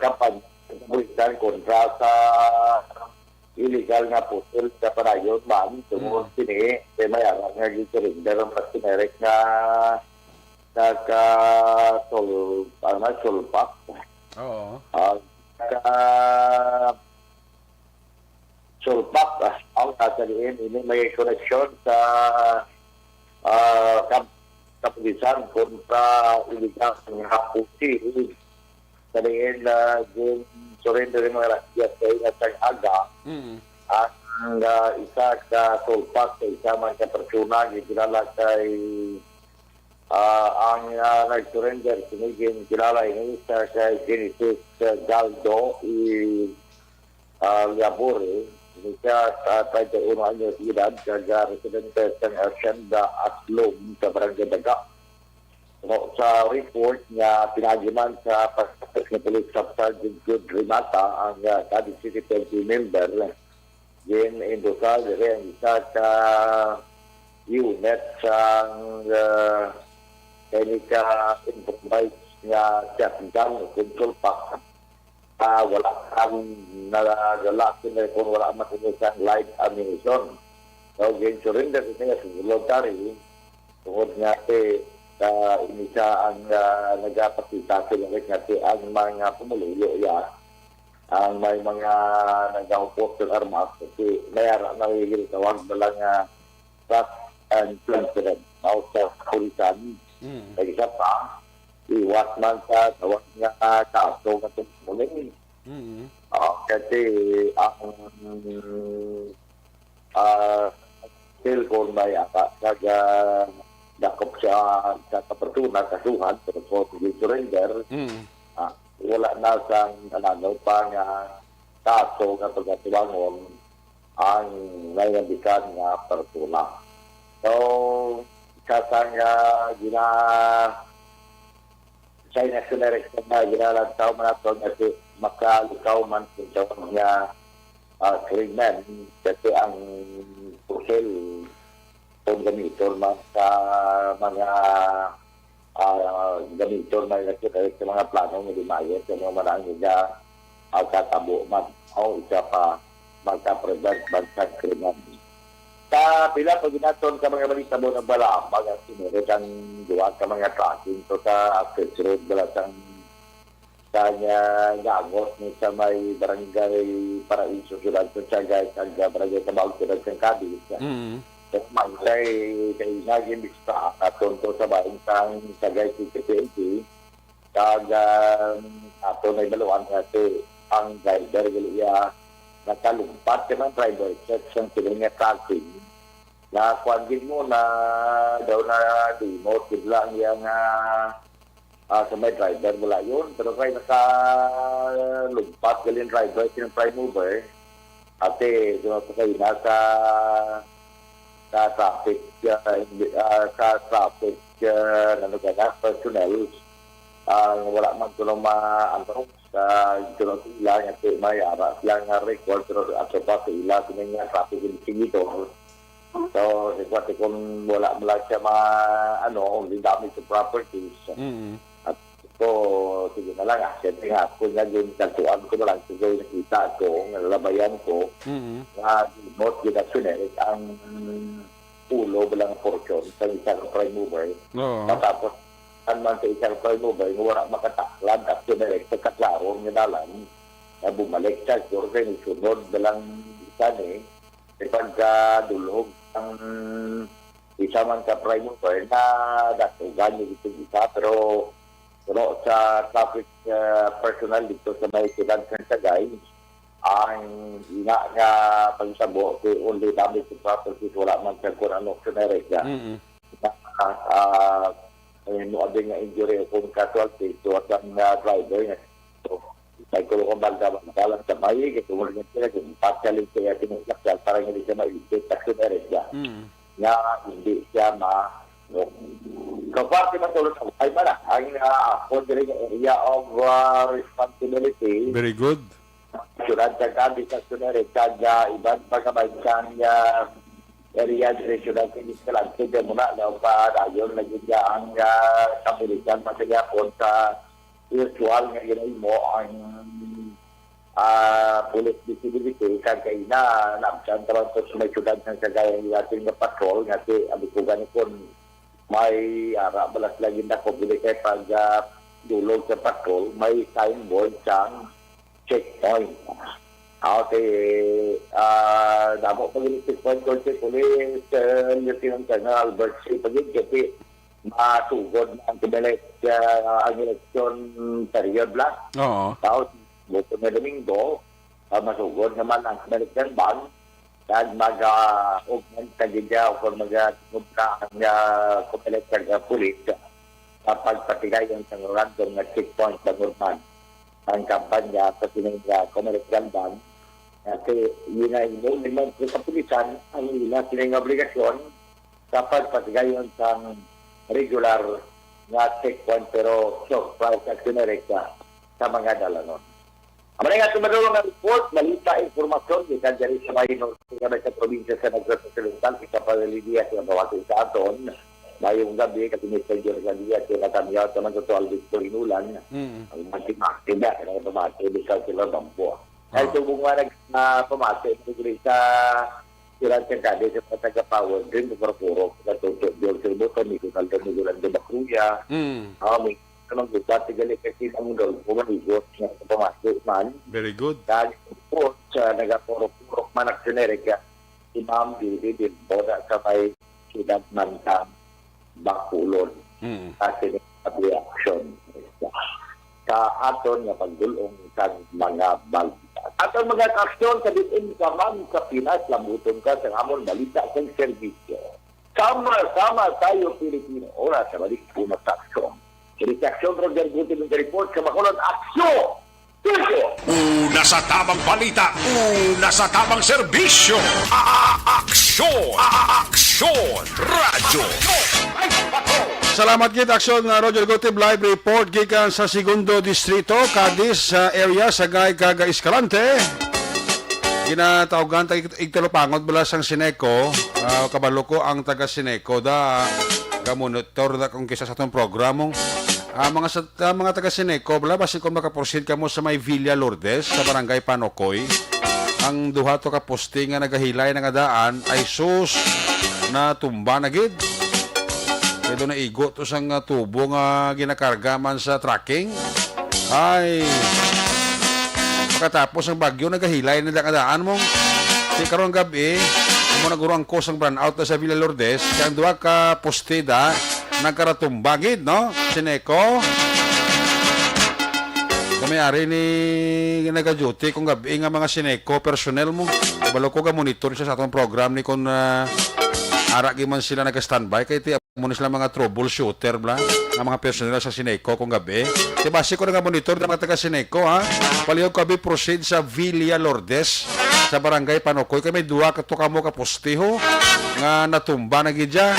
Speaker 7: kampanya bulitan kontra sa illegal nga putol sa parayon man tungkol sini may arang nga giturinder ang Aksyonerik nga sulpak sulpak ang kasaliin ini may koneksyon sa kapulisan kontra illegal nga puti kasaliin na surrender ng mga rakyat kay Natang Aga ang isa ka sulpak sa isa man ka persona kilala kay ang nag-surrender sinigin kilala ini isa kay Genesis Galdo Labore ini siya sa 31 anyos edad kaga residente sa Hacienda Aslom sa Barangay Daga. Sa report niya pinagiman sa pagkakas ng Police Staff Sergeant Good Renata ang Cadiz City PNP member din indosal ang isa sa unit sa technical improvise niya technical control pack wala kang nagalasin na kung wala matinisang light ammunition so again surrender niya sa voluntary tungkol niya ini siya ang nagpapakita sila kasi ang mga pumuluyo yan ang may mga nag-aupos ng armas kasi mayara na tawag na lang trust and confidence sa pulisan. Kaya isa pa, iwas man sa tawag nga kaso nga tumuling. Kasi ang cellphone may dakop siya sa kapertuna, kasuhan, pero po surrender, wala na sang nananaw pa nga kaso nga pagkatiwangon ang naingabikan nga pertuna. So, kasang sa inaksyonerik na ginalantaw man ito kasi makalikaw man sa mga krimen kasi ang pusil kung gamitor man sa mga gamitor man inaksyonerik sa mga plano ng limayet sa mga marang nila katabo man o isa pa magka-prevent bansang krimen. Sa pila pag ginaton ka mga balita mo ng bala, mga sinulit ang duwa ka mga tracking so sa access road bala sang kanya gagos ni sa may barangay Paraiso Ciudad Santiago kag barangay Tabao Ciudad Santiago. So may kay naging bista aton to sa bahin sang Sagay CPNP kag aton ay baluan kasi ang driver giliya nakalumpat ka ng driver check sa silinga tracking na kuwagin mo na daw na remote bigla yung sa may driver wala yun pero kaya nakalumpat galin driver sinang prime mover ate kayo na sa traffic personnel wala man tulong sa tulong ilang at may aras lang record pero at sa pa ilang nga traffic indicator. So, kasi kung wala mo lang siya only damage to properties. At ito, sige na lang, siyempre nga, kung naging tatuan ko na lang, siguro nakita ko, nalabayan ko, na not ginasyonerik ang ulo bilang portion sa isang prime mover. Tapos, man sa isang prime mover, wala makataklad at ginasyonerik sa kaklaro ng dalan na bumalik siya, siguro kayo sunod bilang isa pagkadulog ang isa man sa prime mover na datugan yung isa pero sa traffic personnel dito sa may Ciudad Santiago ang ina nga pagsabo kay only damage to property wala man sa kung ano generic mo abing nga injury kung casualty so at ang driver nga so may kulong balda sa may kasi wala nga sila kung partially kaya sinusakal para hindi siya ma-ilipit at generic nga hindi siya kapag matulog ay man ang considering area of responsibility.
Speaker 4: Very good.
Speaker 7: Syudad sa gabi sa sunere kaya ibang pagkabansang area dire syudad sa Iskalan kaya muna na pa dayon nagigya ang kapilitan masaya po sa usual nga ginay mo ang police visibility kagay na nabsan talang sa may syudad ng sagaya ng ating patrol nga si abikugan ko may balas lagi na ko bili kay pag dulog sa patrol may signboard sang checkpoint. Okay, damo pag checkpoint ko si police Lieutenant Colonel Albert C. Pagin kasi matugod na ang kibalit ang eleksyon period lang. Tapos buto na Domingo masugod naman ang American Bank kag mag-augment kagidya o kung mag-augment ang kumilit kag pulis kapag patigay ang random na checkpoint sa Norman ang kampanya sa sinang Commercial Bank kasi yun ay naman sa pulisan ang ila sinang obligasyon kapag patigay ang regular na checkpoint pero surprise at sinereka sa mga dalanon. Amay nga tumadulong ng report, balita, informasyon, ikan dyan sa Mahinor, sa probinsya sa Negros Occidental, isa pa Lidia, sa Bawati sa Aton, mayong gabi, kasi Mr. Jorge Lidia, sa Natamyaw, sa Mantutual Victor Inulan, ang mantimaki na, kaya pamati, bisa sila Bambo. Kaya tubong nga pamati, sa Siran Sengkade, sa Patagapawag, rin, sa Puro, sa Tutok, Dior Silboto, Miguel Caldemulan de Bacruya, kanang dati gali kasi ang dol bumaligot nga pumasok man
Speaker 4: Very good.
Speaker 7: kag po sa nagapurok-purok man ang generika si Ma'am Bibi din boda sa may sidad man sa Bacolod kasi ni action sa aton nga pagdulong sa mga balita. Aton mga aksyon sa diin ka man sa Pinas labuton ka sa amon balita sa serbisyo. Sama-sama tayo Pilipino. Ora sa balik po na aksyon. Kini aksyon Roger Guti ng report sa Bacolod aksyon. Tuyo!
Speaker 5: Una sa tamang balita, una sa tamang serbisyo. Aksyon! Aksyon! Radyo!
Speaker 4: Salamat gid aksyon nga Roger Gotib live report gikan sa Segundo Distrito, Cadiz area sa Gay Kaga Escalante. Ginatawgan ta igtulupangot bala sang Sineco, kabalo ko ang taga Sineco da gamonitor da kung kisa sa atong programong mga taga Sineco bala basi kung makaproceed kamo sa may Villa Lourdes sa barangay Panokoy. Ang duha to ka posting nga nagahilay nga daan ay sus na tumba na gid. Kaya na igo to sang tubo nga ginakarga man sa tracking. Ay, pagkatapos ang bagyo, nagahilay na daan mong si karong gabi, mo nagurang ko sang burnout na sa Villa Lourdes, kaya ang duwa ka postida, nagkaratumbagid, no? Sineco. Kamayari ni nag-duty kung gabi nga mga Sineco personnel mo. Balo ko ka monitor siya sa atong program ni kung aragi man sila nag-standby kay ti muna sila mga troubleshooter bla ng mga personnel sa Sineco kung gabi. Di base ko nga monitor ng mga taga Sineco ha. Palihog kabi proceed sa Villa Lourdes sa barangay Panokoy kay may duwa ka to kamo ka postiho nga natumba na gidya.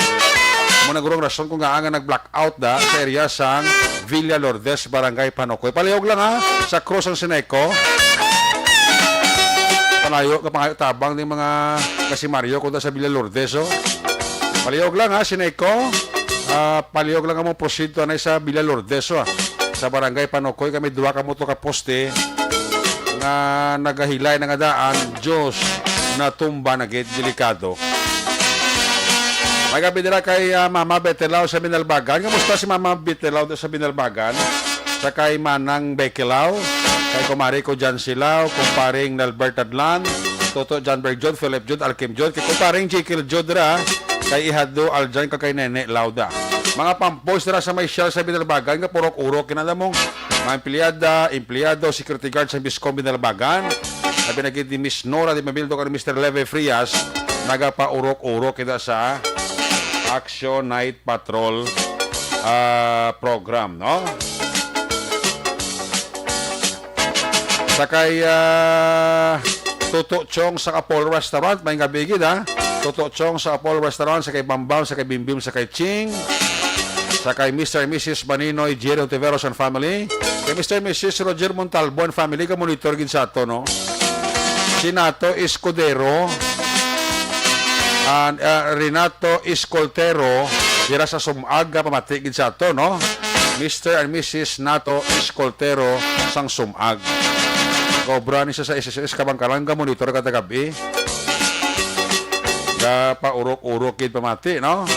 Speaker 4: Mo nagurong rason kung nga nga nag-blackout da sa area sang Villa Lourdes barangay Panokoy. Palihog lang ha sa cross ang Sineco. Palayo kapangayo tabang ng mga kasi Mario kung sa Villa Lourdes oh. Palihog lang ha, Sineco. Palihog lang mo proceed to na sa Villa Lourdes sa barangay Panokoy kami duwa ka mo to ka poste nga nagahilay na nga daan Diyos na tumba na git delikado. May gabi nila kay Mama Betelao sa Binalbagan. Kamusta si Mama Betelao sa Binalbagan? Sa kay Manang Bekelao, kay kumari ko Jan Silao, kumparing Nalbert Adlan, Toto John Bergjod, Philip Jod, Alkim Jod, kay kumparing Jekyll Jod ra, kay Ihado Aljan ka kay Nene Lauda. Mga pampost na sa may shell sa Binalbagan nga purok-urok kinada mong mga empleyado, security guard sa Biscom Binalbagan. Sabi na ni Miss Nora di mabildo ka ni Mr. Leve Frias nagapaurok-urok kita sa Action Night Patrol program, no? Sakay Tuto Chong sa Apollo Restaurant, may gabi gid ha. Tuto Chong sa Apollo Restaurant, sa kay Bambam, sa kay Bimbim, sa kay Ching, sa kay Mr. and Mrs. Baninoy, Jerry Ontiveros and family, kay Mr. and Mrs. Roger Montalbo and family, ka monitor gid sa ato, no? Sinato Escudero and Renato Escoltero, dira sa Sumag, pamati gid sa ato, no? Mr. and Mrs. Nato Escoltero sang Sumag. Cobra ni sa SSS kabangkalan ka monitor ka tagabi. Ga pa urok-urok kid pamati, no?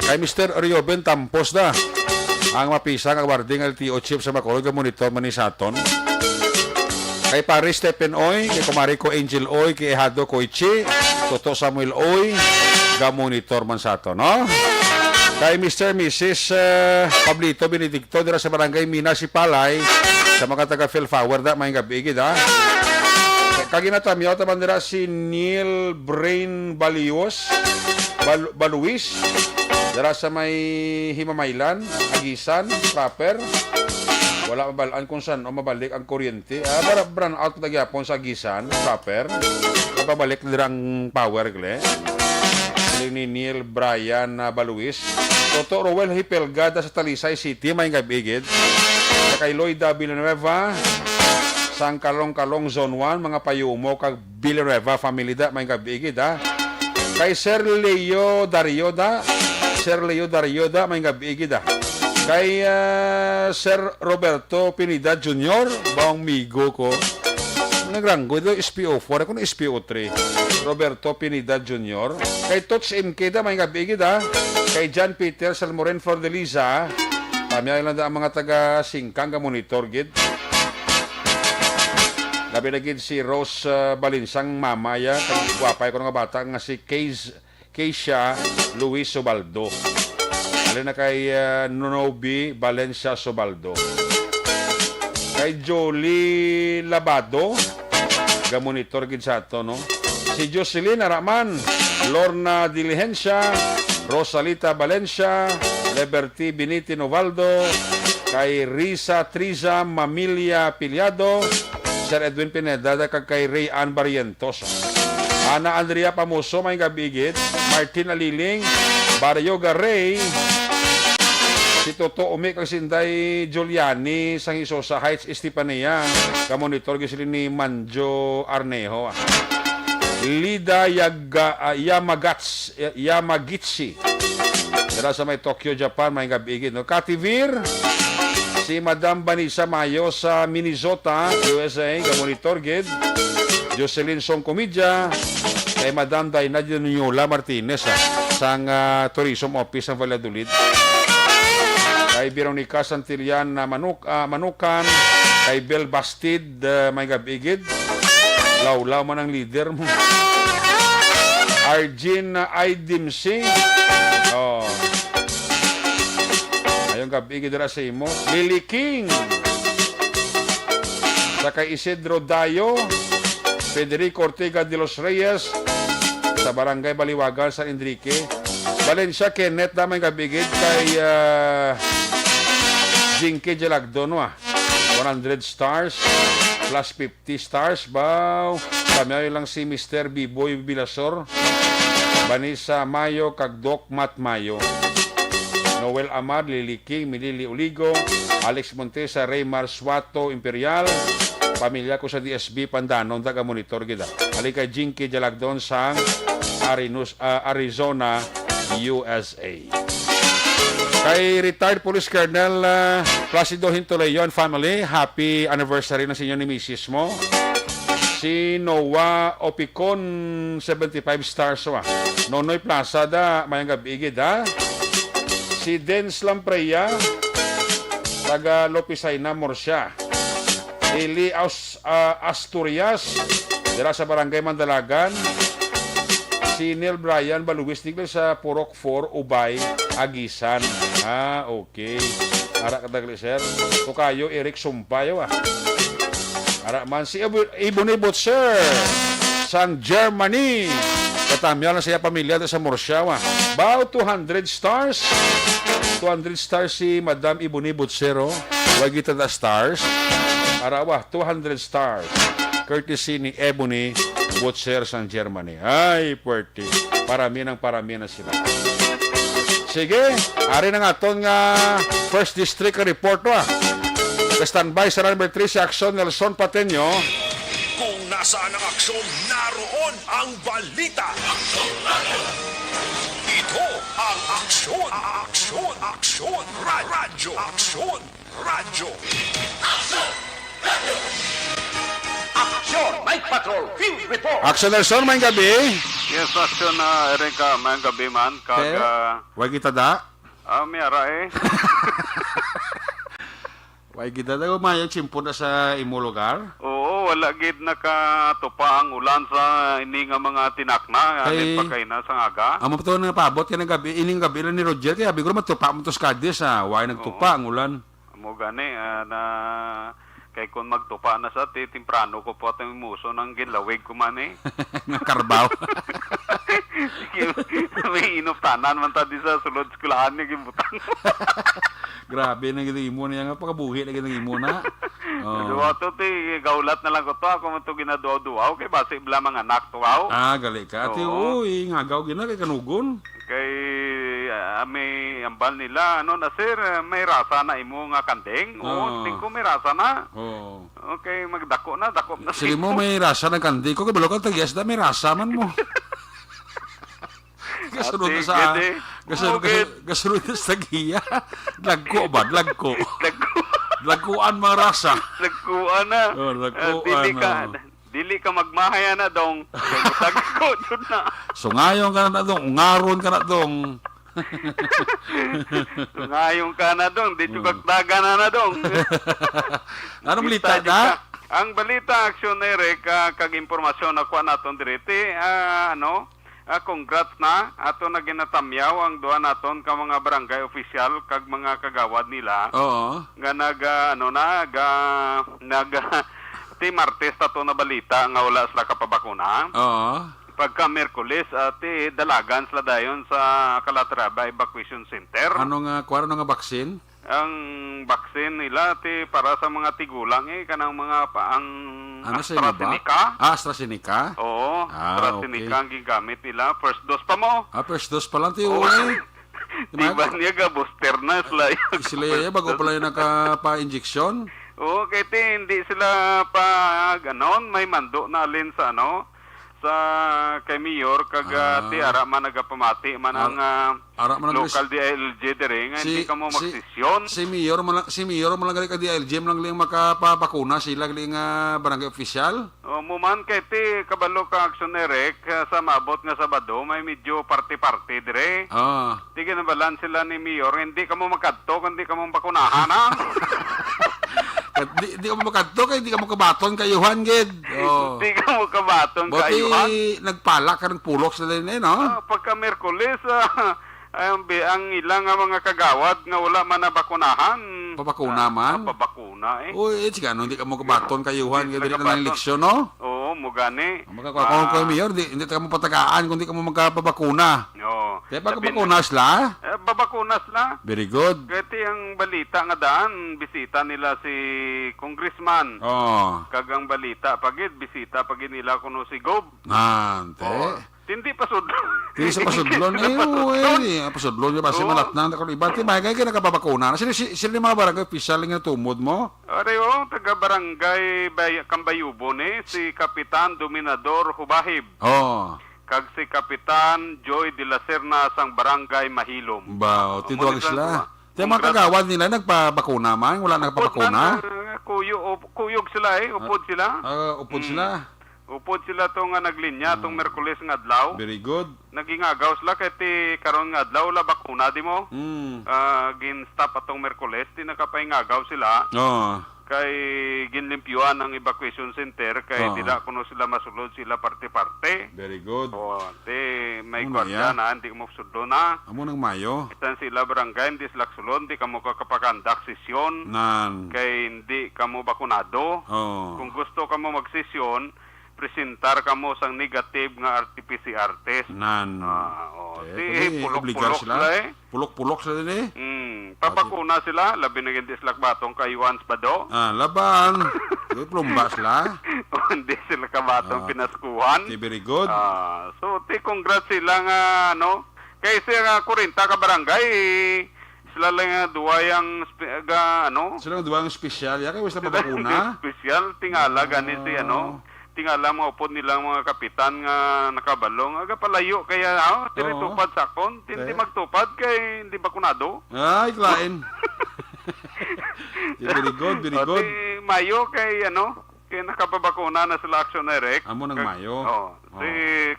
Speaker 4: Kay Mr. Rioben Tampos da. Ang mapisa ka warding LTO chief sa Bacolod ka monitor man ni saton. Kay Paris Stephen Oy, kay kumari ko Angel Oy, kay Ehado Koichi, Toto Samuel Oy, ga monitor man saton, no? Kay Mr. Mrs. Pablito Benedicto dira sa barangay Mina Sipalay sa mga taga Philpower da may gabi gid ha. Kaginatamyaw taman dira si Neil Brain Balios Baluis dira sa may Himamaylan, Agisan, Proper. Wala mabalaan kung saan o mabalik ang kuryente. Para brand out na gyapon sa Agisan, Proper. Mababalik na dira ang power gle. Ni Neil Brian Baluis. Toto Rowel Hipelgada sa Talisay City may gabigid. Sa kay Lloyd Villanueva sang Kalong-Kalong Zone 1 mga payumo kag Villanueva family da may gabigid ha. Kay Sir Leo Darioda may gabigid ha. Kay Sir Roberto Pinida Jr. Bawang migo ko. Nagranggo ito SPO4 ako na SPO3. Roberto Pinida Jr. Kay Tots MK da may gabigid ha. Kay John Peter Salmoren Flordeliza Tamya lang da ang mga taga-singkang ka monitor gid. Labi na gid si Rose Balinsang mamaya kang guwapay ko nga bata nga si Keisha Luis Sobaldo. Alin na kay Nonobi Valencia Sobaldo. Kay Jolie Labado ga monitor gid sa ato no. Si Jocelyn Araman, Lorna Diligencia, Rosalita Valencia, Liberty Beniti Novaldo, kay Risa Triza Mamilia Piliado, Sir Edwin Pineda, kag kay Ray Ann Barrientos. Ana Andrea Pamuso, may gabigit, Martin Aliling, Barrio Garay, si Toto Umi, kag Sinday Giuliani, sang Isosa Heights, Estepania, kamonitor gisili ni Manjo Arnejo. Lida Yamagitsi, dala sa may Tokyo, Japan, may gabigit. No? Kativir, si Madam Vanessa Mayo sa Minnesota, USA, kamonitor gid. Jocelyn Song Comidja, kay Madam Dayna Nyola Martinez sang Tourism Office ng Valladolid. Kay Veronica Santillan Manukan, kay Bel Bastid, may gabigid. Law-law man ang leader mo. Arjin Aydimsi. Oh. Ayong gabigid dira sa imo. Lily King. Saka Isidro Dayo, Federico Ortega de los Reyes, sa Barangay Baliwagan, San Enrique. Valencia Kenneth, damay gabigid kay Jinky Jelagdono 100 stars plus 50 stars baw. Kami lang si Mr. Biboy Bilasor, Vanessa Mayo, Kagdok Mat Mayo, Noel Amar, Lily King, Milili Uligo, Alex Montesa, Raymar Suato Imperial, pamilya ko sa DSB Pandanon, taga-monitor kita. Halika Jinky Jalagdon sang Arizona, USA. Kay retired Police Colonel Placido Hintoleyon family, happy anniversary na sa inyo ni Mrs. mo. Si Noah Opicon, 75 stars wa. Nonoy Plaza da, mayang gabigid ha. Si Dens Lampreya, taga Lopisaina, Murcia. Eli Asturias, dira sa Barangay Mandalagan. Si Neil Bryan Baluwis, tigil sa Purok 4, Ubay, Agisan. Okay. Ara kadagli sir. Tukayo Eric Sumpayo Ara man si Ibonibot sir sang Germany. Katamya na siya pamilya sa Murcia Bao 200 stars. 200 stars si Madam Ibonibot sir. Wag kita da stars. Ara 200 stars. Courtesy ni Ebony Butcher sang Germany. Ay, puwerte. Parami na sila. Sige, ari na nga itong First District report Standby sa number 3 si Action Nelson Pateño.
Speaker 5: Kung nasaan ang aksyon, naroon ang balita. Ito ang aksyon, radyo.
Speaker 8: Action, Night Patrol, Field Report.
Speaker 4: Action Nelson, may gabi.
Speaker 9: Yes, action na Erika, may gabi man.
Speaker 4: Wag kita da.
Speaker 9: May ara
Speaker 4: Wag kita da. Umayag simpon na sa imo lugar.
Speaker 9: Oo, wala gid nakatupa ang ulan sa ini nga mga tinakna. Alin pa kay na sa ngaga.
Speaker 4: Amo pa na paabot kaya gabi. Ining gabi lang ni Roger. Kaya sabi ko matupa mo to sa Cadiz Why nagtupa ang ulan.
Speaker 9: Amo gani na kay kung magtupa na sa timprano ko po atong muso ng ginlawig ko man
Speaker 4: Nga karbaw.
Speaker 9: May inuptanan man ta di sa sulod skulahan ni gimbutang.
Speaker 4: Grabe na gito imo na yung pagkabuhi na gito imo na.
Speaker 9: Duwa to ti gaulat na lang ko to ako man to ginaduaw-duaw kay base bla mga anak to
Speaker 4: gali ka. Ati uy, ngagaw gina kay kanugon.
Speaker 9: Kay may ambal nila na sir may rasa na imo nga kandeng. Tingko ko may rasa na. Okay, magdako na
Speaker 4: sige mo may rasa na kandeng ko kay balok ka tagyas da may rasa man mo. Gasunod na sa gasunod na sa giya. Lagkuan mga rasa.
Speaker 9: Lagkuan na. Dili ka magmahaya na dong. Tagko jud na.
Speaker 4: So ngayon ka na dong, ungaron ka na dong.
Speaker 9: Ngayong ka na dong, di tsugagdaga na dong.
Speaker 4: Anong balita na?
Speaker 9: Ang balita, aksyon Eric, kag impormasyon na kuha naton diriti, congrats na, ato na ginatamyaw ang duha naton ka mga barangay official kag mga kagawad nila.
Speaker 4: Oo.
Speaker 9: Nga ti Martes tato na balita nga wala sila kapabakuna.
Speaker 4: Oo.
Speaker 9: Pagka Merkulis, ti dalagan sila dayon sa Calatrava Evacuation Center.
Speaker 4: Ano nga baksin?
Speaker 9: Ang vaccine nila ti para sa mga tigulang kanang mga ang
Speaker 4: Ano sa inyo ba?
Speaker 9: AstraZeneca.
Speaker 4: AstraZeneca?
Speaker 9: Oo, AstraZeneca ang gigamit nila. First dose pa mo.
Speaker 4: First dose pa lang tiyo
Speaker 9: Oo.
Speaker 4: eh.
Speaker 9: Diba niya ga booster na sila.
Speaker 4: Sila bago pala yung nakapa-injection.
Speaker 9: Oo, kaya hindi sila pa ganon. May mando na alin sa sa kay Mayor kag ti ara man nagapamati man ang
Speaker 4: Ara man
Speaker 9: local DILG dire nga hindi ka mo magsisyon.
Speaker 4: Si Mayor man lang gali ka DILG man lang makapabakuna sila gali nga barangay official.
Speaker 9: O muman kay ti kabalo ka aksyon Eric sa maabot nga Sabado may medyo party-party dire. Ti ginabalan sila ni Mayor hindi ka mo makadto kundi ka mo bakunahan ha.
Speaker 4: Di ka mo makadto kay di ka mo kabaton kayuhan gid.
Speaker 9: Di ka mo kabaton kayuhan.
Speaker 4: Buti nagpala ka ng pulok sa din no?
Speaker 9: Pagka Merkulis ang ilang mga kagawad nga wala man na bakunahan.
Speaker 4: Pabakuna man?
Speaker 9: Pabakuna eh.
Speaker 4: Uy, sigano hindi ka mo kabaton kayuhan gid dili na ng eleksyon no?
Speaker 9: Oo, mugani.
Speaker 4: Magkakaroon ko Mayor, hindi ka mo patagaan kundi ka mo magpabakuna.
Speaker 9: Oo.
Speaker 4: Kaya pagbakunas la?
Speaker 9: Babakunas la.
Speaker 4: Very good.
Speaker 9: Kaya ang balita nga daan, bisita nila si Congressman. Kagang balita pagid, bisita pagid nila kuno si Gob.
Speaker 4: Nante.
Speaker 9: Hindi pa sudlon.
Speaker 4: Hindi sa pasudlon. Pasudlon yung base malat na. Kung iba, timagay ka nakapabakuna. Sila yung mga barangay official nga tumod mo?
Speaker 9: Areyo, taga barangay Kambayubo ni, si Kapitan Dominador Hubahib. Kag si Kapitan Joy de la Serna sang barangay Mahilom.
Speaker 4: Ba, tiduwag sila. Yung mga kagawad nila nagpabakuna man, wala nagpabakuna.
Speaker 9: Kuyog sila upod sila.
Speaker 4: Upod sila.
Speaker 9: Upod sila tong naglinya tong Merkulis nga adlaw.
Speaker 4: Very good.
Speaker 9: Nagingagaw sila kay ti karon nga adlaw la bakuna di mo. Gin-stop atong Merkulis ti nakapaingagaw sila. Kay ginlimpyuan ang evacuation center kay dila kuno sila masulod sila parte-parte.
Speaker 4: Very good.
Speaker 9: Ti may kwarta na hindi mo sulod na.
Speaker 4: Amo nang Mayo.
Speaker 9: Itan sila barangay hindi sila sulod, di kamo kakapakandak sesyon. Kay hindi kamo bakunado. Kung gusto kamo magsesyon, presentar kamo sang negative nga RT-PCR test. Pulok-pulok sila
Speaker 4: Pulok-pulok sila din
Speaker 9: Papakuna sila, labi na hindi sila batong kayuan sa bado.
Speaker 4: Laban. Plumba sila.
Speaker 9: Hindi sila kabatong pinaskuhan.
Speaker 4: Very good.
Speaker 9: So, congrats sila nga, kay sila 40 ka barangay, sila lang nga duwayang,
Speaker 4: Sila lang duwayang special. Kaya wala mabakuna.
Speaker 9: Special, tingala, gani si, tingala mga upod nilang mga kapitan nga nakabalong aga palayo kaya diri tupad sakon hindi magtupad kay hindi bakunado
Speaker 4: klain. Very good.
Speaker 9: Mayo kay kay nakapabakuna na sila aksyon Eric.
Speaker 4: Amo nang Mayo.
Speaker 9: Si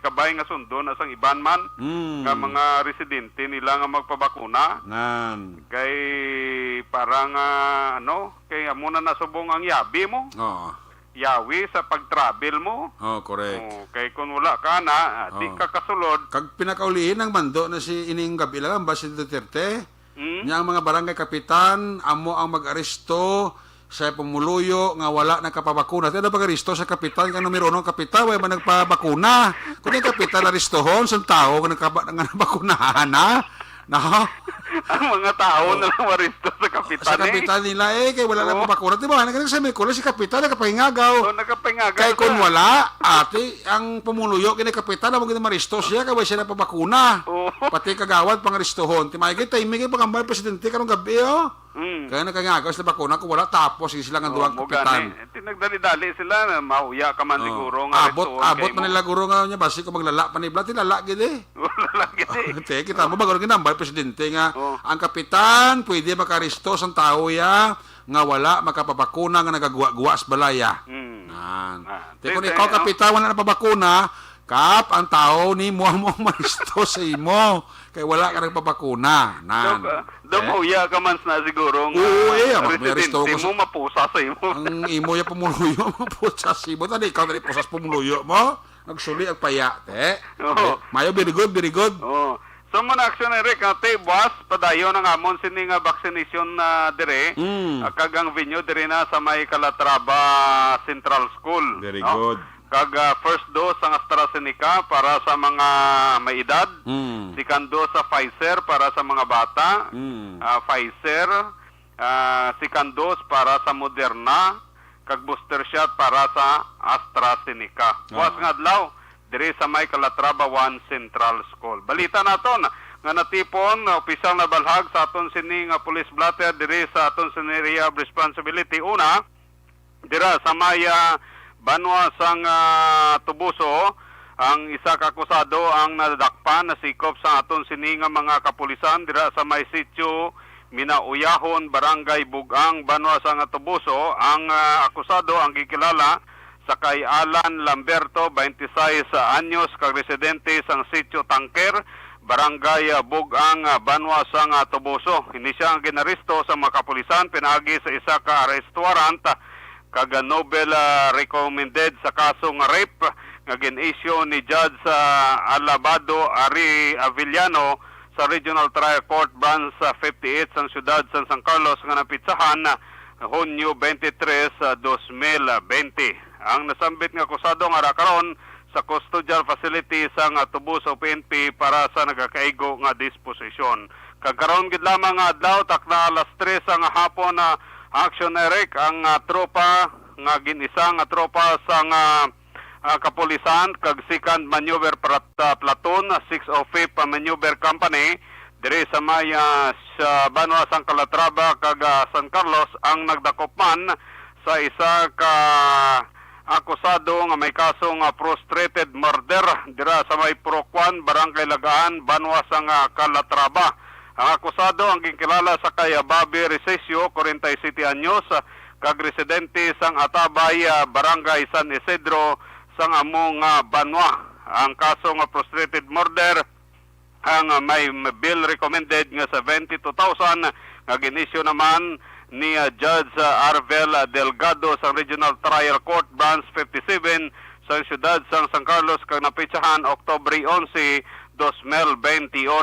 Speaker 9: kabay nga sundo na sang iban man nga mga residente nila nga magpabakuna. Kay parang kay amo na nasubong ang yabi mo. Yawi sa pag-travel mo.
Speaker 4: Correct.
Speaker 9: Kay kung wala ka na, di ka kasulod.
Speaker 4: Kag pinakaulihin ng mando na si ining gabi lang, ba si Duterte, niya ang mga barangay kapitan, amo ang mag-aresto sa pumuluyo nga wala nakapabakuna. Tino pag-aresto sa kapitan, nga numero 1 kapitan, wala man nagpabakuna. Kung yung kapitan aristohon, sa tao, nga nabakunahan na,
Speaker 9: ang mga tao na lang maristo sa kapitan
Speaker 4: sa kapitan nila kay wala na pabakuna. Diba? Nagkakaroon sa Merkulis, si kapitan nakapahingagaw.
Speaker 9: Nakapahingagaw.
Speaker 4: Kay kung wala, ang pumuluyo, kini kapitan, na magiging maristo siya, kaya siya na pabakuna. Pati kagawad, pang-aristohon. Timay kay timing, kay pangambay presidente, karong gabi, Kaya nakangagaw sila bakuna, kung wala, tapos sila nga duwag kapitan.
Speaker 9: Tinagdali-dali sila, na mauya ka man siguro nga
Speaker 4: abot man nila guro nga niya, basi kung maglala pa nibla, tinala gini.
Speaker 9: Wala gini.
Speaker 4: Kita mo, bago rin ginambay presidente nga, ang kapitan, pwede makaristos ang tao ya, nga wala makapabakuna nga nagagawa sa balaya. Kung ikaw kapitan, wala na pabakuna, Kap, ang tao ni mo ang maristo sa imo. Kaya wala ka nagpapakuna.
Speaker 9: Dumuya ka man na siguro
Speaker 4: Oo,
Speaker 9: nga
Speaker 4: may aristo ko
Speaker 9: residente mo mapusa sa imo.
Speaker 4: Ang imo ya pumuluyo mo po sa imo. Tadi, ikaw tadi posas pumuluyo mo. Nagsuli ang payate.
Speaker 9: Oo.
Speaker 4: Mayo, very good, very good.
Speaker 9: Oh. So mo na aksyon Eric, ate boss, padayon ang amon sini nga vaccination na dire. Kag ang venue dire na sa may Calatrava Central School.
Speaker 4: Very good.
Speaker 9: Kag first dose ang AstraZeneca para sa mga may edad. Second dose sa Pfizer para sa mga bata. Pfizer. Second dose para sa Moderna. Kag booster shot para sa AstraZeneca. Buwas nga adlaw dire sa may Calatrava 1 Central School. Balita naton nga natipon opisyal na balhag sa aton sini nga police blotter dire sa aton sini area of responsibility. Una, dira sa may Banwa sang Tubuso, ang isa ka akusado ang nadakpan na sikop sa aton sini nga mga kapulisan dira sa may sitio Minauyahon, Barangay Bugang, Banwa sang Tubuso. Ang akusado ang gikilala sa kay Alan Lamberto, 26 anyos, kag residente sang sitio Tangker, Barangay Bugang, Banwa sang Tubuso. Ini siya ang ginaristo sa mga kapulisan pinaagi sa isa ka arrest warrant kag Nobel recommended sa kasong rape nga gin-issue ni Judge Alabado Ari Avellano sa Regional Trial Court Branch 58 sa siyudad sa San Carlos nga napitsahan Hunyo 23, 2020. Ang nasambit nga akusado nga rakaron sa custodial facility sa Tubuso PNP para sa nagakaigo nga disposisyon. Kagkaroon gid lamang nga adlaw takna alas 3 ang hapon na action Eric ang tropa nga ginisa nga tropa sa kapulisan kag second maneuver platoon 605 maneuver company dire sa may sa Banwa sang Calatrava kag San Carlos ang nagdakop man sa isa ka akusado nga may kasong frustrated murder dira sa may Procwan, Barangay Lagaan, Banwa sang Calatrava. Ang akusado ang gikilala sa kay Bobby Recesio, 47 anyos, kag residente sang Atabay, Barangay San Isidro, sang among Banwa. Ang kaso nga frustrated murder ang may bill recommended nga 72,000 nga ginisyu naman ni Judge Arvel Delgado sa Regional Trial Court Branch 57 sa siyudad sang San Carlos kag napitsahan Oktubre 11, 2021.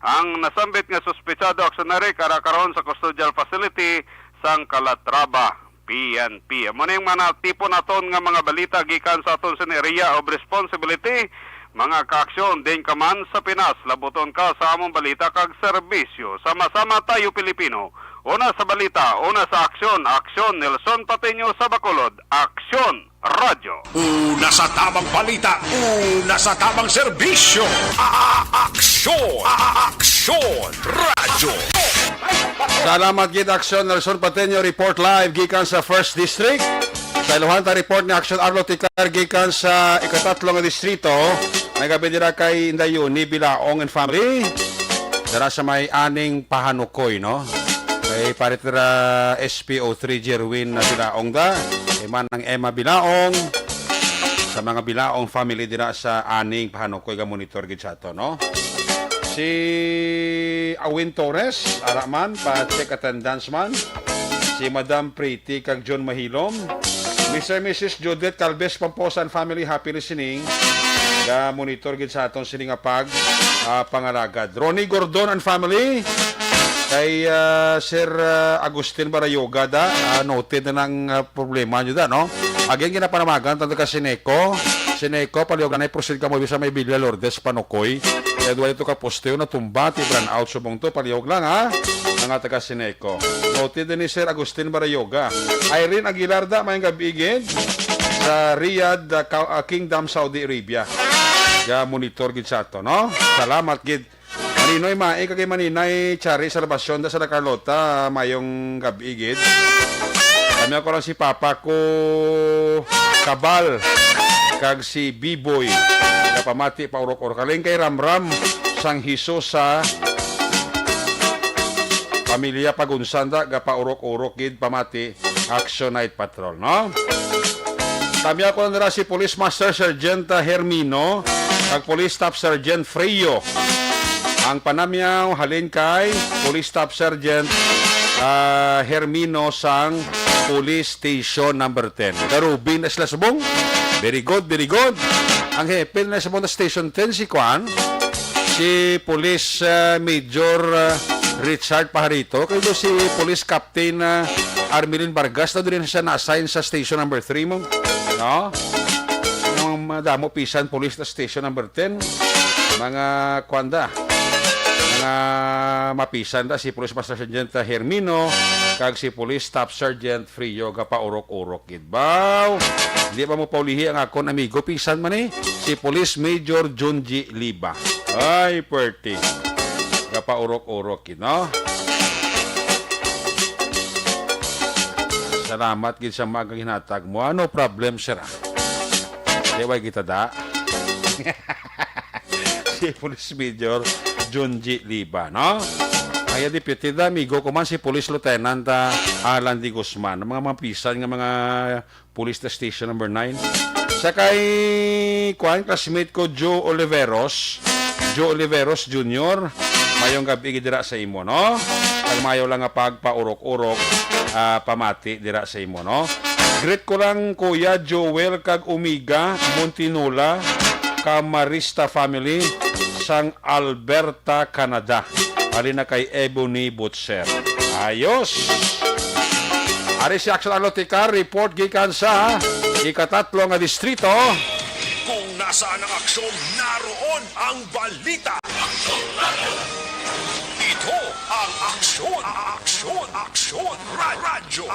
Speaker 9: Ang nasambit nga suspetsado aksiyonary karakaron sa custodial facility sang Calatrava PNP. Amo ning manatipon naton nga mga balita gikan sa aton sa area of responsibility. Mga kaaksyon din ka man sa Pinas, labuton ka sa among balita kag serbisyo. Sama-sama tayo Pilipino. Una sa balita, una sa aksyon. Aksyon Nelson Pateño sa Bacolod. Aksyon Radyo.
Speaker 5: Una sa tamang balita, una sa tamang serbisyo. Aksyon! Aksyon! Radyo!
Speaker 4: Salamat gid Aksyon Nelson Pateño report live gikan sa 1st District. Sa iluhan ta report ni Aksyon Arlo Ticar gikan sa ikatatlong distrito. May gabi dira kay Indayuni Bilaong and family. Dara sa may aning pahanukoy, no? Kay paritira SPO3 Jerwin na Bilaong da. Kay man ng Emma Bilaong. Sa mga Bilaong family dira sa aning pahanukoy ga monitor gid sa to, no? Si Awin Torres, araman, pa-check attendance man. Si Madam Pretty kag John Mahilom. Mr. and Mrs. Judith Calves Pamposan family, happy listening. Ga monitor gid sa aton sini nga pangalagad. Ronnie Gordon and family. Kay Sir Agustin Barayoga da, noted na ng problema nyo da, no? Again, ginapanamagan, tanto ka Sineco, paliogan ay proceed ka mo bisa may Villa Lourdes, Panukoy. Kaya duwa ito ka posteo na tumba, tibran out subong to, paliog lang ha, ng taga Sineco. Noted din ni Sir Agustin Barayoga. Irene Aguilar da, mayang gabigin, sa Riyadh, Kingdom, Saudi Arabia. Kaya monitor gid sa to, no? Salamat gid. Maninoy mae kagay maninay Chari Salvacion da sa Carlota mayong gabigid. Kami ako lang si Papa ko Kabal kag si B-Boy kapamati pa urok-urok kaling kay Ramram sang hiso sa pamilya Pagunsanda ga pa urok-urok gid pamati Action Night Patrol, no? Kami ako na si Police Master Sergeant Hermino kag Police Staff Sergeant Freyo. Ang panamyaw halin kay Police Staff Sergeant Hermino sang Police Station number 10. Karubin na sila subong. Very good, very good. Ang hepe na sa Station 10 si Kwan, si Police Major Richard Pajarito, kayo si Police Captain Armelin Vargas na doon siya na-assign sa Station number 3 mo. No? Yung madamo pisan Police na Station number 10. Mga kwanda. Mga mapisan da si Police Master Sergeant Hermino kag si Police Staff Sergeant Frio gapaurok-urok idbaw. Hindi pa mo paulihi ang akon amigo pisan man si Police Major Junji Liba. Ay, perti. Gapaurok-urok no? Salamat gid sa magang hinatag mo. Ano problem sir? Deway kita da. Si Police Major Junji Liba, no? Kaya deputy da, amigo ko man si Police Lieutenant Alan Di Guzman, mga mapisan nga mga police na station number 9. Sa kay kuan classmate ko Joe Oliveros Jr. Mayong gabi dira sa imo, no? Ang mayo lang nga pagpaurok-urok pamati dira sa imo, no? Greet ko lang Kuya Joel kag Umiga Montinola Camarista family sang Alberta, Canada. Alina kay Ebony Butcher. Ayos! Ari si Axel Aloticar, report gikan sa ikatatlo nga distrito.
Speaker 5: Kung nasaan ang aksyon, naroon ang balita. Ito ang aksyon, radyo.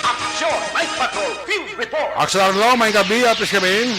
Speaker 8: Aksyon, Night Patrol, Field Report.
Speaker 4: Axel Arlo, may gabi at kaming.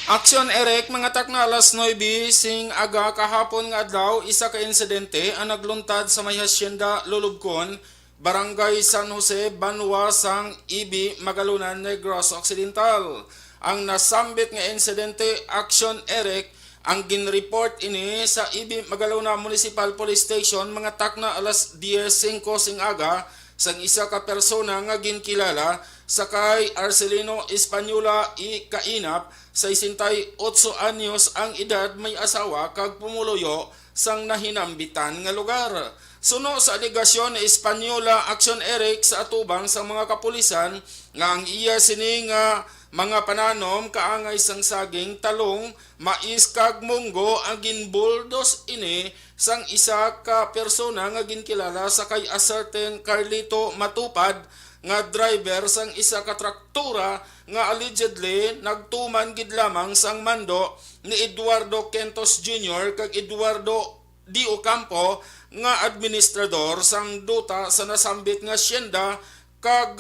Speaker 10: Aksyon Eric, mga tak na alas 9 sing aga kahapon nga adlaw isa ka insidente ang nagluntad sa may hasyenda Lulubkon, Barangay San Jose, Banwa sang Ibi, Magalunan, Negros Occidental. Ang nasambit nga insidente Aksyon Eric ang ginreport ini sa Ibi, Magalunan Municipal Police Station mga tak na alas 10:05 sing aga sang isa ka persona nga ginkilala sa kay Arcelino Española I. Kainap, 68 anyos ang edad, may asawa kag pumuluyo sang nahinambitan nga lugar. Suno sa aligasyon ni Española Aksyon Eric sa atubang sa mga kapulisan nga ang iya sini nga mga pananom kaangay sang saging, talong, mais kag munggo ang ginbuldos ini sang isa ka persona nga ginkilala sa kay a certain Carlito Matupad nga driver sang isa ka traktura nga allegedly nagtuman gid lamang sang mando ni Eduardo Quintos Jr. kag Eduardo Di Ocampo nga administrador sang duta sa nasambit nga hacienda kag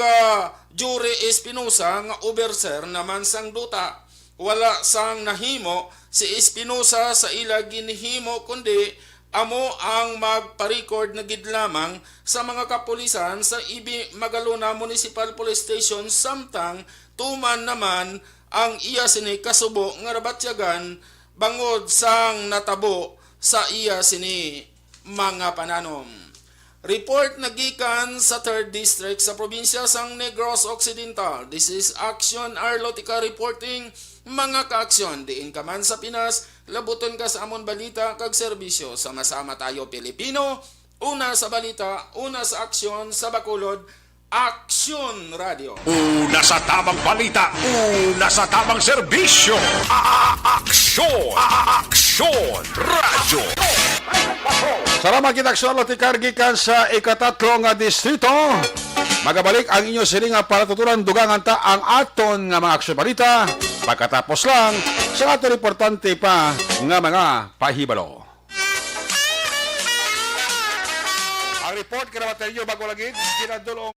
Speaker 10: Jure Espinosa nga overseer naman sang duta. Wala sang nahimo si Espinosa sa ila ginhimo kundi amo ang magpa-record na gid lamang sa mga kapulisan sa Ibi, Magaluna Municipal Police Station samtang tuman naman ang iya sini kasubo nga rabatyagan bangod sang natabo sa iya sini mga pananom. Report nagikan sa 3rd District sa probinsya sang Negros Occidental. This is Aksyon Arlotica reporting. Mga kaaksyon, diin ka man sa Pinas, labuton ka sa amon balita kag serbisyo. Sama-sama tayo Pilipino, una sa balita, una sa aksyon, sa Bacolod, Aksyon Radio.
Speaker 5: Una sa tamang balita, una sa tamang serbisyo. Aksyon Radio.
Speaker 4: Salamat kita Aksyon Aloticar gikan sa ikatatlo nga distrito. Magabalik ang inyo siling nga palatuturan dugangan ta ang aton nga mga aksyon balita. Pagkatapos lang sa aton importante pa nga mga pahibalo. Ang report karawater nyo bago lagi kinadulong.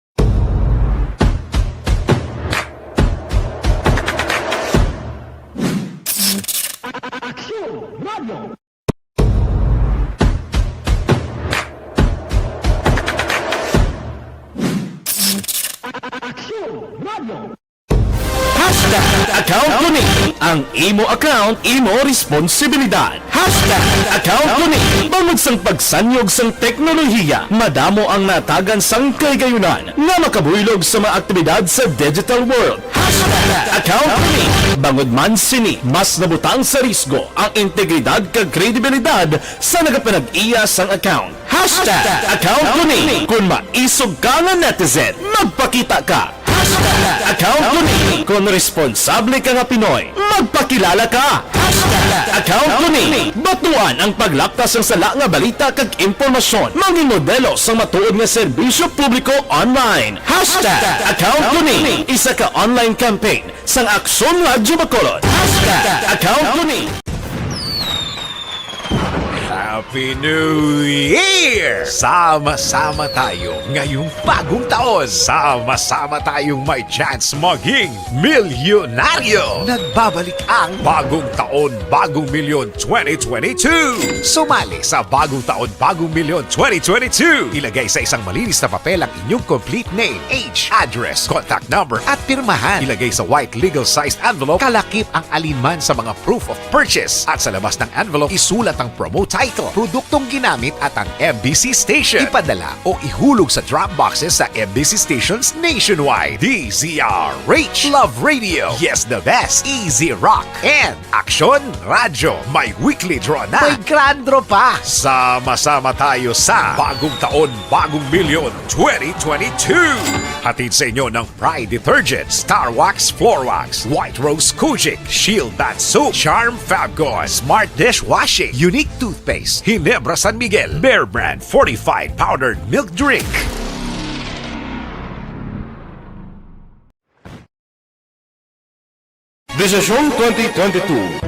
Speaker 1: Hashtag account ko ni. Ang imo account, imo responsibilidad. Hashtag account ko ni. Bangod sang pagsanyog sang teknolohiya, madamo ang natagan sang kaygayunan nga makabuylog sa mga aktibidad sa digital world. Hashtag account ko ni. Bangod man sini, mas nabutang sa risgo ang integridad kag kredibilidad sa nagapanag-iya sang account. Hashtag account ko ni. Kung maisog ka nga netizen, magpakita ka. Hashtag account ko ni. Kung responsable ka nga Pinoy, magpakilala ka. Hashtag account ko ni. Batuan ang paglaktas ng sala nga balita kag impormasyon. Maging modelo sa matuod nga serbisyo publiko online. Hashtag account ko ni. Isa ka online campaign sang Aksyon Radyo Bacolod. Hashtag account ko ni.
Speaker 5: Happy New Year! Sama-sama tayo ngayong bagong taon. Sama-sama tayong may chance maging milyonaryo. Nagbabalik ang Bagong Taon, Bagong Milyon 2022. Sumali sa Bagong Taon, Bagong Milyon 2022. Ilagay sa isang malinis na papel ang inyong complete name, age, address, contact number at pirmahan. Ilagay sa white legal-sized envelope, kalakip ang alinman sa mga proof of purchase. At sa labas ng envelope, isulat ang promo title, produktong ginamit at ang MBC station. Ipadala o ihulog sa drop boxes sa MBC stations nationwide. DZRH, Love Radio, Yes the Best, Easy Rock, and Aksyon Radyo. May weekly draw na. May grand draw pa. Sama-sama tayo sa Bagong Taon, Bagong Milyon 2022. Hatid sa inyo ng Pride Detergent, Star Wax Floor Wax, White Rose Kojic, Shield Bath Soap, Charm Fabgone, Smart Dishwashing, Unique Toothpaste, Ginebra San Miguel, Bear Brand Fortified Powdered Milk Drink.
Speaker 4: Desisyon 2022.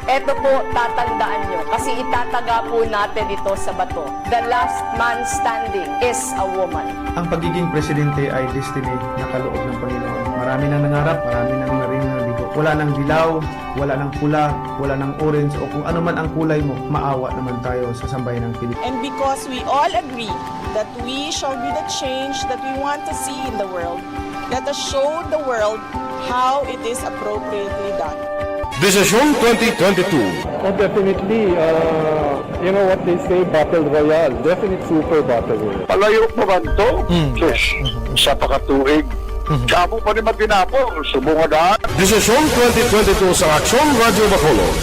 Speaker 11: Ito po, tatandaan nyo, kasi itataga po natin ito sa bato. The last man standing is a woman.
Speaker 12: Ang pagiging presidente ay destiny na kaloob ng Panginoon. Marami nang nangarap, marami nang naring nabigo. Wala nang dilaw, wala nang pula, wala nang orange, o kung ano man ang kulay mo, maawa naman tayo sa sambayan ng Pilipinas.
Speaker 13: And because we all agree that we shall be the change that we want to see in the world, let us show the world how it is appropriately done.
Speaker 4: Desisyon 2022.
Speaker 14: Oh, definitely, you know what they say, Battle Royale. Definite super Battle Royale.
Speaker 7: Palayo pa ba ito? Sa pakatuig. Kamo pa rin magdinapo. Subungan.
Speaker 4: Desisyon 2022 sa Aksyon Radyo Bacolod.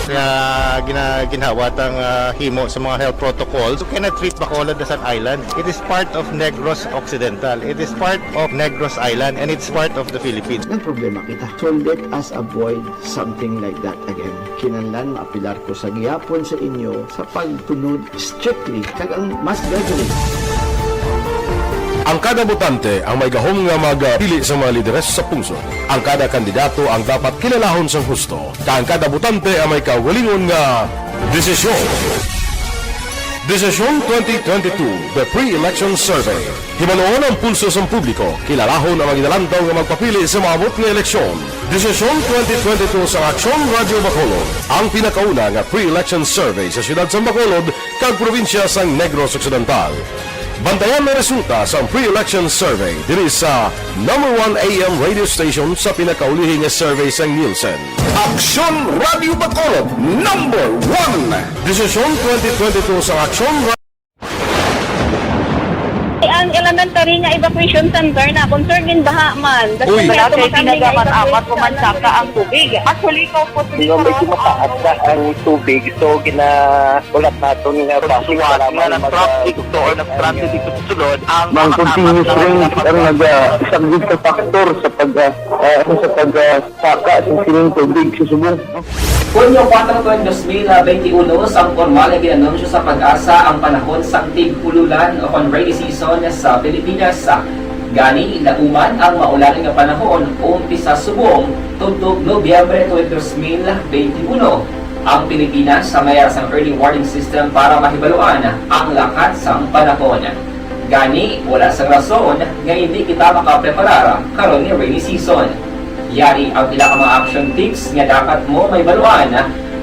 Speaker 15: Ginhawat ang himo sa mga health protocols. You cannot treat Bacolod as an island. It is part of Negros Occidental. It is part of Negros Island and it's part of the Philippines.
Speaker 16: Ang problema kita. So let us avoid something like that again. Kinahanglan maapilar ko sa gihapon sa inyo sa pagtunod strictly kag ang mas gradually.
Speaker 4: Ang kada botante ang may gahom nga magpili sa mga lideres sa pungsod. Ang kada kandidato ang dapat kilalahon sa husto. Ang kada botante ang may kaugalingon nga desisyon. Desisyon 2022, the pre-election survey. Himanuon ang pulso sa publiko. Kilalahon ang magidalantaw nga magpapili sa maabot nga eleksyon. Desisyon 2022 sa Aksyon Radyo Bacolod. Ang pinakauna nga pre-election survey sa siyudad sa Bacolod kag probinsya sa Negros Occidental. Bantayan na resulta sa pre-election survey diri sa #1 AM radio station sa pinakaulihing survey sa Nielsen. Aksyon Radio Bacolod, #1. Desisyon 2022 sa Aksyon Radio.
Speaker 17: Ang elementary nga evacuation center na concern din baha man.
Speaker 18: Uy, kaya pinagaman-amat kumansaka ang tubig. Actually, ikaw po
Speaker 7: Yung medyo mataas na ang tubig, so ginaulat natin nga
Speaker 6: Pasuwat nga ng traffic to or ng traffic dito sa sulod ang
Speaker 7: mang continuous rain ang nag-isang sa factor sa pagsaka sa sining tubig sa Subo.
Speaker 19: Hunyo 4, 2021, sang formal na ginanunsyo sa Pag-asa ang panahon sa tig-ululan o rainy season sa Pilipinas. Gani, nauman ang maulan nga panahon umpisa subong tugtog Nobyembre 2021. Ang Pilipinas sa mayar sang early warning system para mahibaluan ang lakat sang panahon. Gani, wala sang rason nga hindi kita makapreparar karon ni rainy season. Yari ang ilang mga action tips nga dapat mo may baluan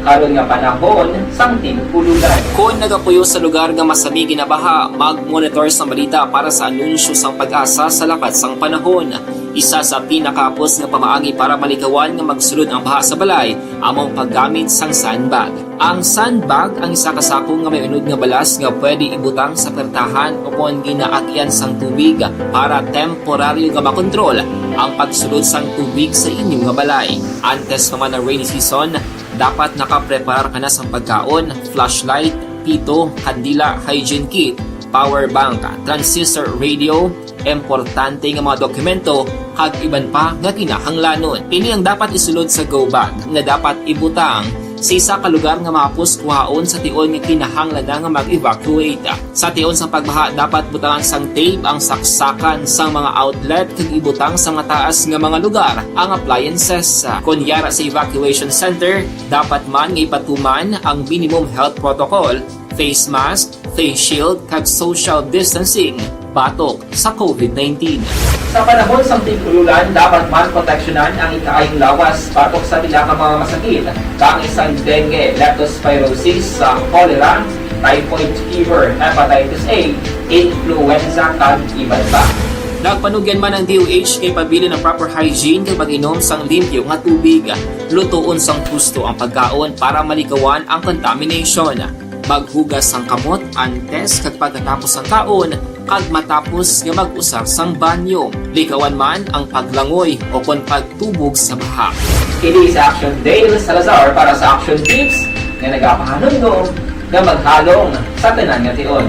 Speaker 19: karon nga panahon sang tig-ululan. Kung nagapuyo sa lugar nga masami ginabaha, mag-monitor sa balita para sa anunsyo sang Pag-asa sa lakat sang panahon. Isa sa pinakapos nga pamaagi para malikawan nga magsulod ang baha sa balay among paggamit sang sandbag. Ang sandbag ang isa kasakong nga may unod nga balas nga pwede ibutang sa pertahan o kung ginaakyan sang tubig para temporaryo nga makontrol ang pagsulod sang tubig sa inyong nga balay. Antes naman ng rainy season, dapat nakaprepare ka na sang pagkaon, flashlight, pito, kandila, hygiene kit, power bank, transistor radio, importante nga mga dokumento kag iban pa nga kinahanglanon. Ini ang dapat isulod sa go bag nga dapat ibutang sa isa ka lugar nga mapus kuhaon sa tion nga kinahanglan nga mag-evacuate. Sa tion sa pagbaha dapat butangan sang tape ang saksakan sang mga outlet kag ibutang sa mataas nga mga lugar ang appliances. Kunyara sa evacuation center, dapat man nga ipatuman ang minimum health protocol, face mask, face shield kag social distancing batok sa COVID-19. Sa panahon sa tigululan, dapat man proteksyonan ang ikaayong lawas batok sa pila ka mga masakit, kang isang dengue, leptospirosis, cholera, typhoid fever, hepatitis A, influenza, kag iban pa. Nagpanugyan man ang DOH kay pabili ng proper hygiene kay pag-inom sang limpyo nga tubig, lutuon sang gusto ang pagkaon para malikawan ang contamination. Maghugas sang kamot antes kag pagkatapos ang kaon kag matapos nga mag-usar sang banyo. Likawan man ang paglangoy o kon pagtubog sa baha. Kini sa Action Dale Salazar para sa Action Tips nga nagapahanundong nga maghalong sa tanan nga tion.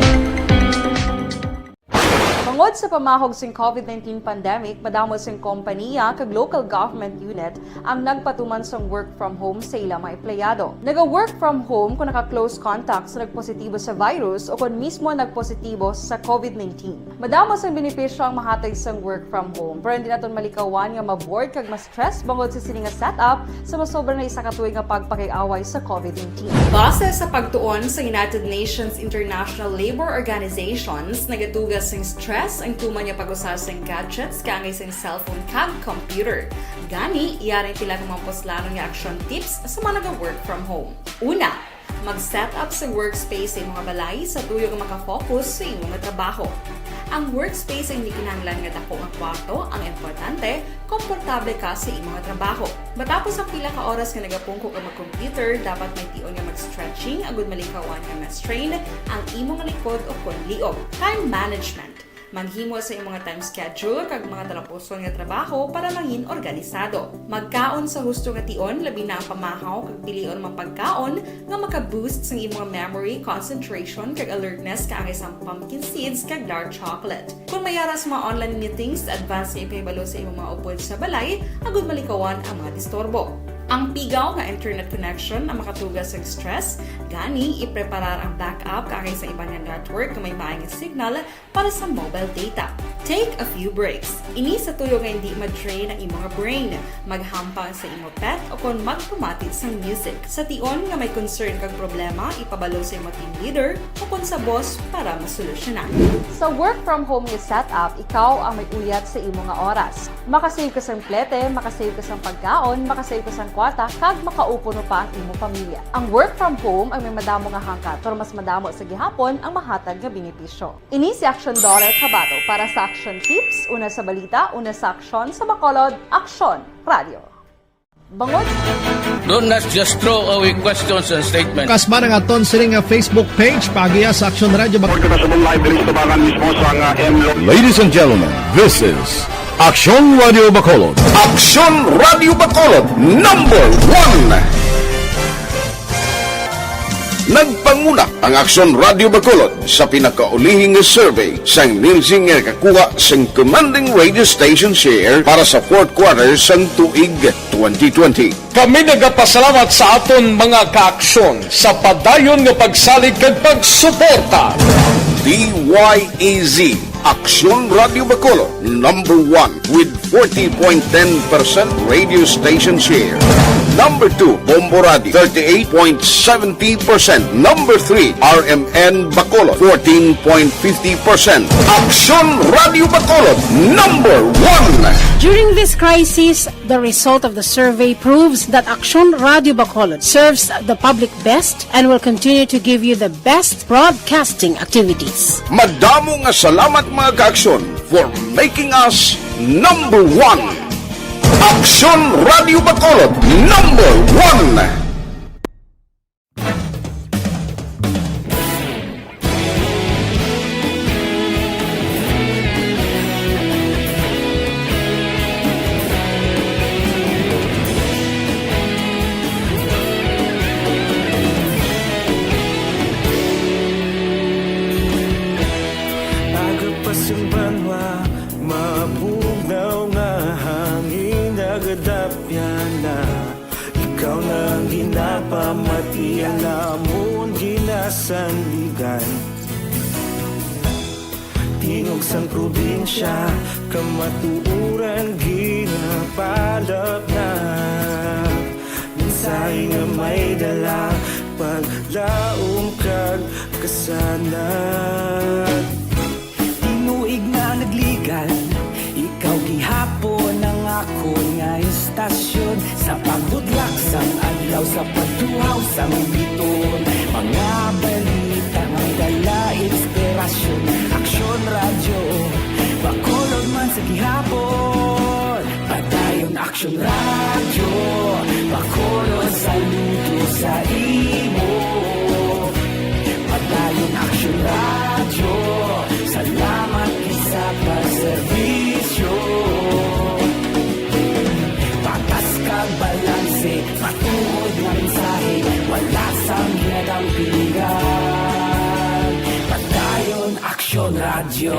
Speaker 20: Tungod sa pamahog sing COVID-19 pandemic, madamo sing kompanya kag local government unit ang nagpatuman sang work from home sa ilang mga empleyado. Naga-work from home kung naka-close contact sa nagpositibo sa virus o kung mismo nagpositibo sa COVID-19. Madamo sang benepisyo ang mahatag sang work from home, pero hindi naton malikawan nga ma-bored kag ma-stress bangod sa sini nga setup sa masobra na isa ka tuig nga pagpakiaway sa COVID-19. Base sa pagtuon sa United Nations International Labour Organizations, nagatugas sing stress ang tuman niya pag-usar sa gadgets kangay sa cellphone kag computer. Gani, iyaring tila ng mga poslano nga action tips sa mga nag-work from home. Una, mag-set up sa workspace sa mga balay sa tuyo nga makafocus sa imong trabaho. Ang workspace ay hindi kinahanglan nga dako nga kwarto, ang importante, komportable ka sa imong trabaho. Matapos ang pila ka oras nga nagapungko ka mag-computer, dapat may tion nga mag-stretching agud malikawan nga ma-strain ang imong likod o konliog. Time management. Maghimo sa imong mga time schedule kag mga talapuson nga trabaho para mangin organisado. Magkaon sa husto nga tion, labi na ang pamahaw kag pilion mga pagkaon nga maka-boost sa imong memory, concentration kag alertness kaangay sa pumpkin seeds kag dark chocolate. Kung mayara sa mga online meetings, advance nga ipahibalo sa imong mga upod sa balay, agud malikawan ang mga disturbo. Ang pigaw nga internet connection ang makatugas sa stress, gani ipreparar ang backup kaangay sa ibang nga network na may maayong signal para sa mobile data. Take a few breaks. Ini sa tuyo nga hindi ma-drain ang imong brain, maghampang sa imong pet o kung magpumati sa music. Sa tion nga may concern kag problema, ipabalo sa imong team leader o kung sa boss para masolusyonan. Sa work from home nga setup, ikaw ang may uyat sa imong nga oras. Makasave ka sang plete, makasave ka sang pagkaon, makasave ka sang kwarta, kag makaupo no pa ang imong pamilya. Ang work from home ay may madamo nga hangkat, pero mas madamo sa gihapon ang mahatag nga benepisyo. Ini si Action Dorel Cabato para sa Action Tips, una sa balita, una sa aksyon sa Bacolod, Aksyon Radio. Bangod.
Speaker 3: Do not just throw away questions and statements.
Speaker 21: Kasma ng aton sining nga Facebook page pagiya sa Action Radio Bacolod.
Speaker 1: Ladies and gentlemen, this is Action Radio Bacolod.
Speaker 5: Action Radio Bacolod #1. Nagpanguna ang Action Radio Bacolod sa pinakaulihing survey sang Nielsen nga kakuha sang commanding radio station share para sa fourth quarter sang tuig 2020.
Speaker 22: Kami nagapasalamat sa aton mga kaaksyon sa padayon nga pagsalig kag pagsuporta.
Speaker 5: DYAZ Action Radio Bacolod #1 with 40.10% radio station share. Number 2, Bombo Radio, 38.70%. Number 3, RMN Bacolod, 14.50%. Action Radio Bacolod, #1.
Speaker 23: During this crisis, the result of the survey proves that Action Radio Bacolod serves the public best and will continue to give you the best broadcasting activities.
Speaker 5: Madamo nga salamat mga kaaksyon
Speaker 22: for making us number one. Aksyon Radio Bacolod, number one.
Speaker 2: Agapasumbanwa, mapugnaw nga hangin nagadapya na. Ikaw na ang ginapamati, alamon ginasandigan. Tingog sang probinsya, kamatuuran ginapalap na. Minsay nga may dala, paglaong kag kasanat.
Speaker 8: Tinuig na nagligan, ikaw gihapon ang ako nga istasyon. Sa pagbudlak sang adlaw, sa pagtuhaw sang biton. Mga balita may dala inspirasyon. Aksyon radyo, Bacolod man sa gihapon. Padayon Aksyon radyo, Bacolod saludo sa imo. Padayon Aksyon radyo, salamat sa pagserbisyo. Patas kag balanse, matuod nga mensahe, wala sang ginadampingan. Padayon Aksyon radyo.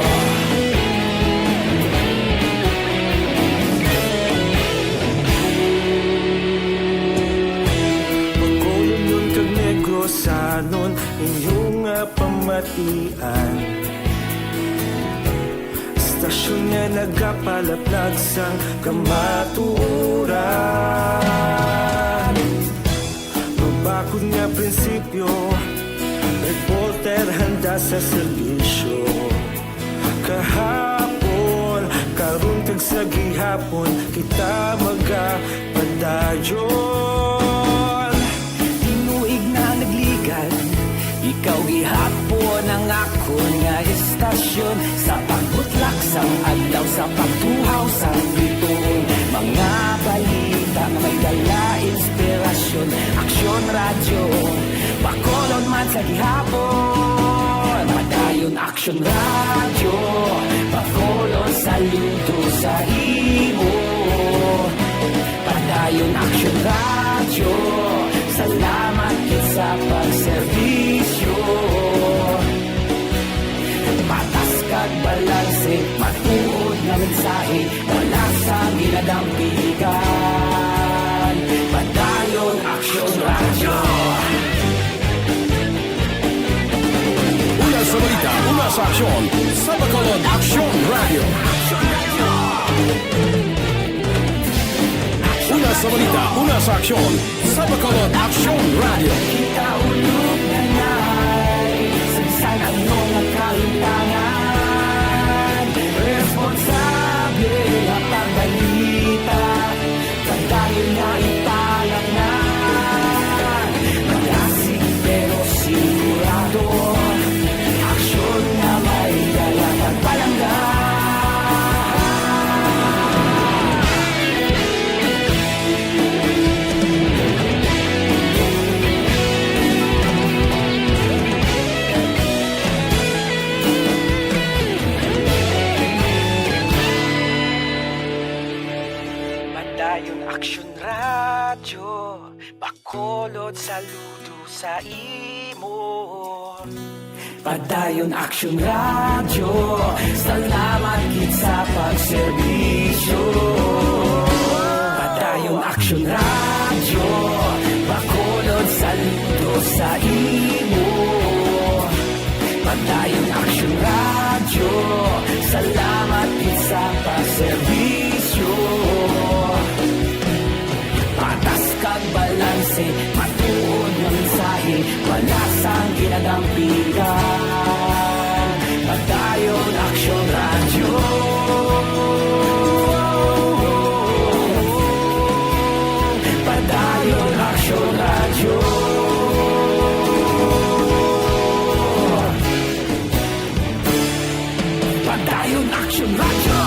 Speaker 2: Bacolod nun kag Negrosanon, inyong pamatian. Stasyon nga nagapalaplag sang kamaturan. Mabakod nga prinsipyo, reporter handa sa serbisyo. Kahapon, karon kag sa gihapon, kita magapadayon.
Speaker 8: Tinuig na nagligan, ikaw gihapon ang ako nga istasyon. Sa pagbutlak sang adlaw, sa pagtuhaw sang biton. Mga balita nga may dala inspirasyon. Aksyon radyo, Bacolod man sa gihapon. Padayon Aksyon radyo, Bacolod saludo sa imo. Padayon Aksyon radyo, salamat sa pagserbisyo. Patas kag balanse, matuod na mensahe, wala sa ginadampigan. Padayon Aksyon radyo.
Speaker 22: Una sa balita, una sa aksyon, sa Bacolod Aksyon Radio. Una sa balita, una sa aksyon, sa Bacolod Aksyon Radio.
Speaker 8: Kita ulog na na'y sagsan ang mga kalintangan. Responsable ang pagbalita, pagdayon na italang na. Magasig pero sigurado, aksyon na may dalang at palanggan. Padayon Aksyon radyo, Bacolod saludo sa imo. Padayon Aksyon radyo, salamat gid sa pagserbisyo. Padayon Aksyon radyo, Bacolod saludo sa imo. Padayon Aksyon radyo, salamat gid sa pagserbisyo. Patas kag balanse, matuod nga mensahe, wala sang ginadampigan. Padayon Aksyon radyo. Action Radio.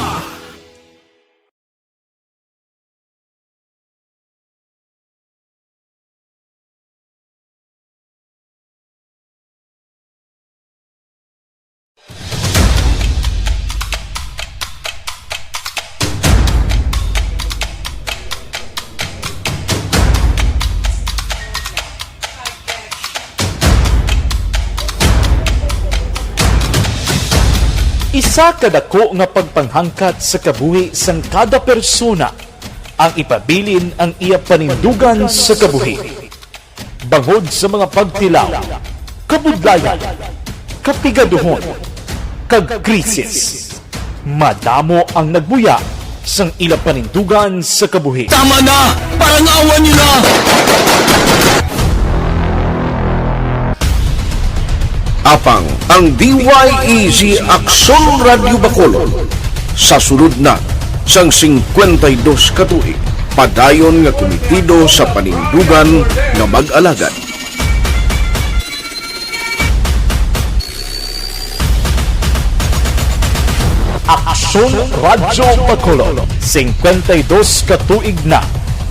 Speaker 1: Isa kadako nga pagpanghangkat sa kabuhi sang kada persona ang ipabilin ang iya panindugan sa kabuhi. Bangod sa mga pagtilaw, kabudlayan, kapigaduhon, kag krisis. Madamo ang nagbuya sang ila panindugan sa kabuhi.
Speaker 22: Tama na! Parang awan niyo na!
Speaker 5: Apang ang DYEZ Aksyon Radio Bacolod sa sunod na sang 52 katuig padayon nga komitido sa panindugan nga mag-alagad.
Speaker 1: Aksyon Radio Bacolod 52 katuig na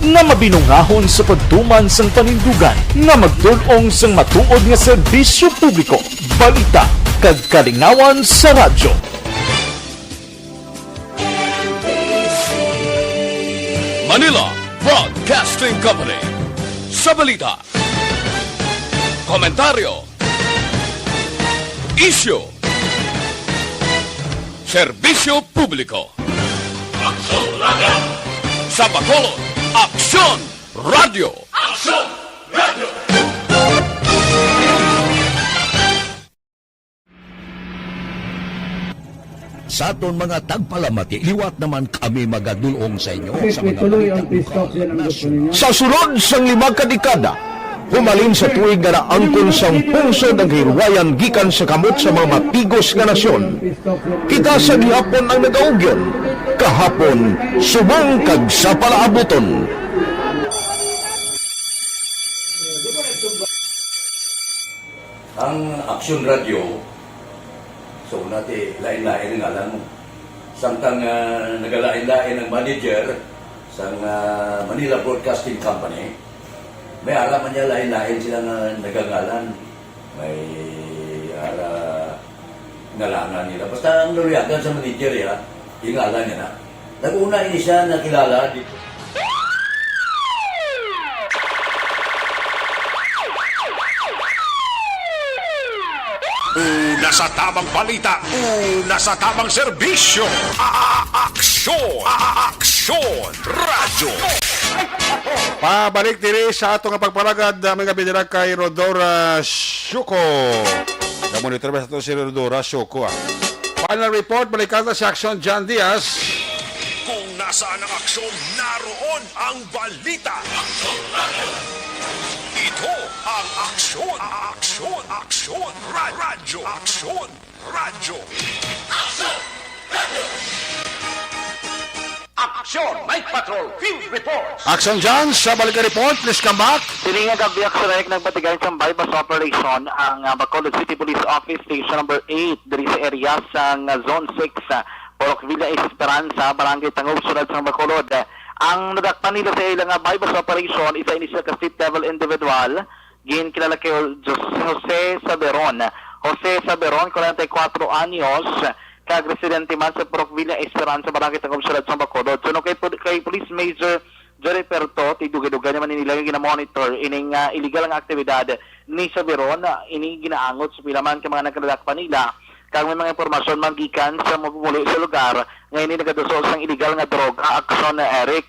Speaker 1: nga mabinungahon sa pagtuman sang panindugan nga magdulong sang matuod nga serbisyo publiko, balita kag kalinawan sa radyo.
Speaker 22: Manila Broadcasting Company. Sa balita, komentaryo, issue, serbisyo publiko. Aksyon Radio! Sa Bacolod, Aksyon Radio! Aksyon Radio!
Speaker 9: Sa aton mga tagpalamati, liwat naman kami magadulong sa inyo sa mga
Speaker 1: Sa sunod sang 5 kadekada, humalin sa tuig nga naangkon sang pungsod ang hirwayan gikan sa kamot sa mga matigos nga nasyon. Kita sa gihapon ang nagaugyon, kahapon subong kag sa palaabuton.
Speaker 9: Ang Aksyon Radio, so nati lain-lain ang alam mo. Samtang nagalain-lain ang manager sa Manila Broadcasting Company, may alaman niya lain-lain sila na nagangalan. May ngalangan nila. Basta ang luliagan sa manager ya, yung ngalan niya na. Nag-una ini siya nakilala dito.
Speaker 5: Una sa tamang balita, una sa tamang serbisyo. Aksyon! Aksyon! Radyo!
Speaker 4: Pabalik diri sa atong pagpalagad mga binirag kay Rodora Syuko. Monitor ba sa ito si Rodora Syuko. Final report, balikan na si Aksyon John Diaz.
Speaker 5: Kung nasaan ang aksyon, naroon ang balita. Aksyon! Ito ang aksyon! Aksyon! Aksyon! Radyo! Aksyon! Radyo! Aksyon! Radyo! Aksyon! Night Patrol Field Reports!
Speaker 4: Aksyon John, sa balikan report, please come back.
Speaker 6: Sininga gabi aksyon na nagbatigan sa bypass operation ang Bacolod City Police Office Station number 8 diri sa area sa Zone 6 Porok Villa Esperanza, Barangay Tangub, Sunod sa Bacolod. Ang nadakpan nila sa ilang bypass operation isa initial ka street level individual gin kilala kay Jose Saberon. Jose Saberon, 44 anyos, kag residente man sa Porok Villa Esperanza, Barangay Tangub, Sunod sa Bacolod. So kay Police Major Jerry Perto, tiduga-duga naman nila gina-monitor ining illegal ang aktibidad ni Saberon, ini ginaangot sa pilaman ka mga nagkadakpan nila. Kag may mga impormasyon magikan sa mapumuli sa lugar ngayon nagadusol sang illegal nga droga aksyon na Eric.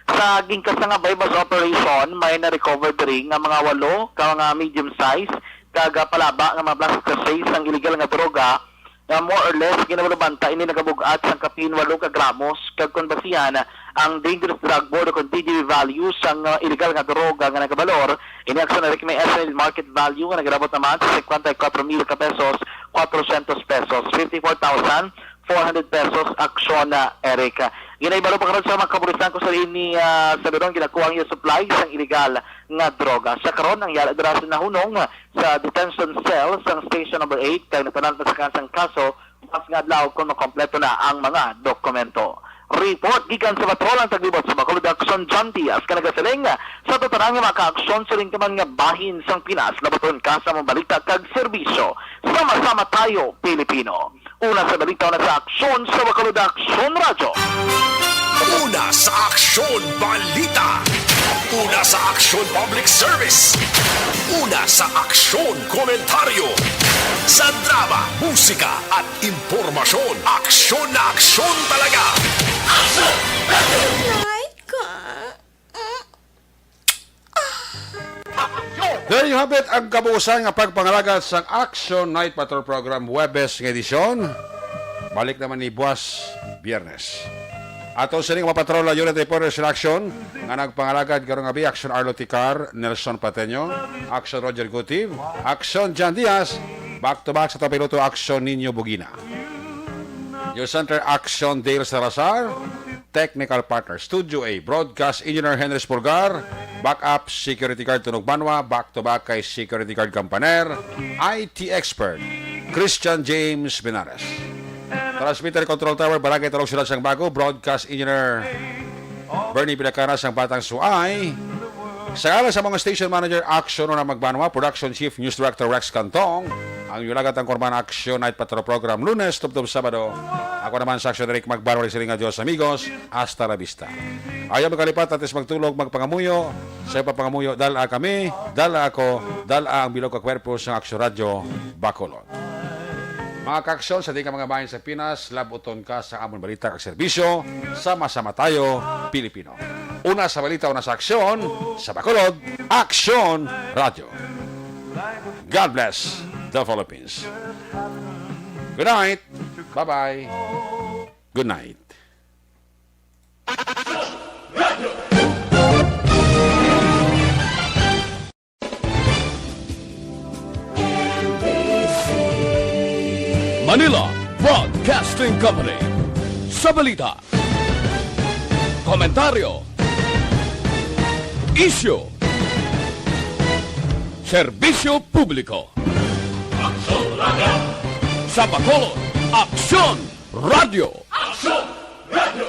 Speaker 6: Sa gingkas nga bypass operation may na-recover diri nga mga 8 ka mga medium size kag palaba nga mga plastic sachet sang illegal nga droga na more or less ginawalubanta ini nagabugat sang kapin 8 ka gramos kag konbasihan ang dangerous drug board o DDV value sang illegal nga droga nga nagabalor ini aksyon na may estimated market value nga nagrabot naman sa 54,000 ka pesos, 400 pesos, 54,400 pesos aksyon na Erika. Ginaibalo pa karon sa mga kapulisan ko sa ni Saberon ginakuha ang supply sang illegal nga droga. Sa karon ang yala dira sa nahunong sa detention cell sang station number 8 kay natanan pa sa kansang kaso mas nga adlaw kung makompleto na ang mga dokumento. Report gikan sa Patrolang Taglibot sa Bacolod Action John Diaz ka nagasaling sa tutarang nga maka-aksyon sa ring kaman nga bahin sang Pinas labaton ka sa mga balita kag serbisyo. Sama-sama tayo, Pilipino. Una sa balita na sa aksyon sa Bacolod Action Radio.
Speaker 5: Una sa Aksyon Balita. Una sa Aksyon Public Service. Una sa Aksyon Komentaryo. Sa drama, musika at impormasyon. Aksyon na aksyon talaga. Aksyon!
Speaker 4: There you have it, ang kabuusan nga pagpangalagat sa Action Night Patrol Program Webes ng edisyon. Balik naman ni Buwas Biyernes. Ato sa mga patrola unit reporters in action nga nagpangalagad karong gabi Action Arlo Ticar, Nelson Pateño, Action Roger Gutiv, Action John Diaz, back to back sa topiloto Action Nino Bugina. Your center Action Dale Salazar, Technical Partner Studio A, Broadcast Engineer Henry Spurgar, Backup Security Guard Tunog Banwa, back to back kay Security Guard Campaner, IT Expert Christian James Benares. Transmitter Control Tower, Barangay Talong Syudad sang Bago, Broadcast Engineer Bernie Pilacana sang Batang Suay. Sa ala sa mga station manager, Action na Magbanwa, Production Chief News Director Rex Cantong, ang yulagat ang Korban Action Night Patrol Program Lunes, Tubtub Sabado. Ako naman sa Action Eric Magbanwa, Silinga Diyos amigos, hasta la vista. Ayaw magkalipat atis magtulog, magpangamuyo, sa ipapangamuyo, dala kami, dala ako, dala ang bilog kakwerpo sa Action Radio Bacolod. Mga kaaksyon sa di ka mga bayan sa Pinas, labuton ka sa amon balita kag serbisyo, sama-sama tayo, Pilipino. Una sa balita, una sa aksyon, sa Bacolod, Action Radio. God bless the Philippines. Good night. Bye-bye. Good night.
Speaker 22: Manila Broadcasting Company. Sa balita, komentaryo, isyu, serbisyo publiko. Aksyon Radio. Sa Bacolod, Aksyon Radio. Aksyon Radio.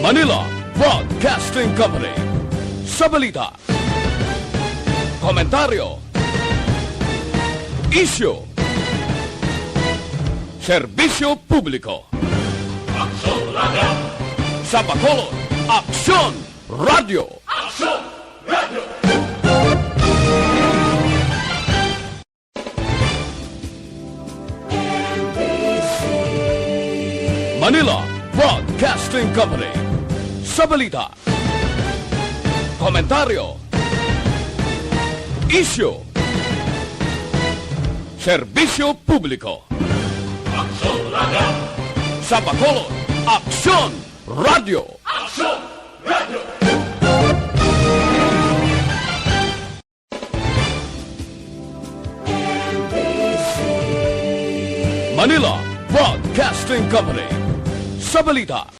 Speaker 22: Manila Broadcasting Company. Sa balita, komentaryo, isyu, serbisyo publiko. Aksyon Radio. Sa Bacolod, Aksyon Radio. Aksyon Radio. Manila Broadcasting Company. Sa balita, komentaryo, isyu, serbisyo publiko. Aksyon Radio. Sa Bacolod, Aksyon Radio. Aksyon Radio. Manila Broadcasting Company. Sa balita,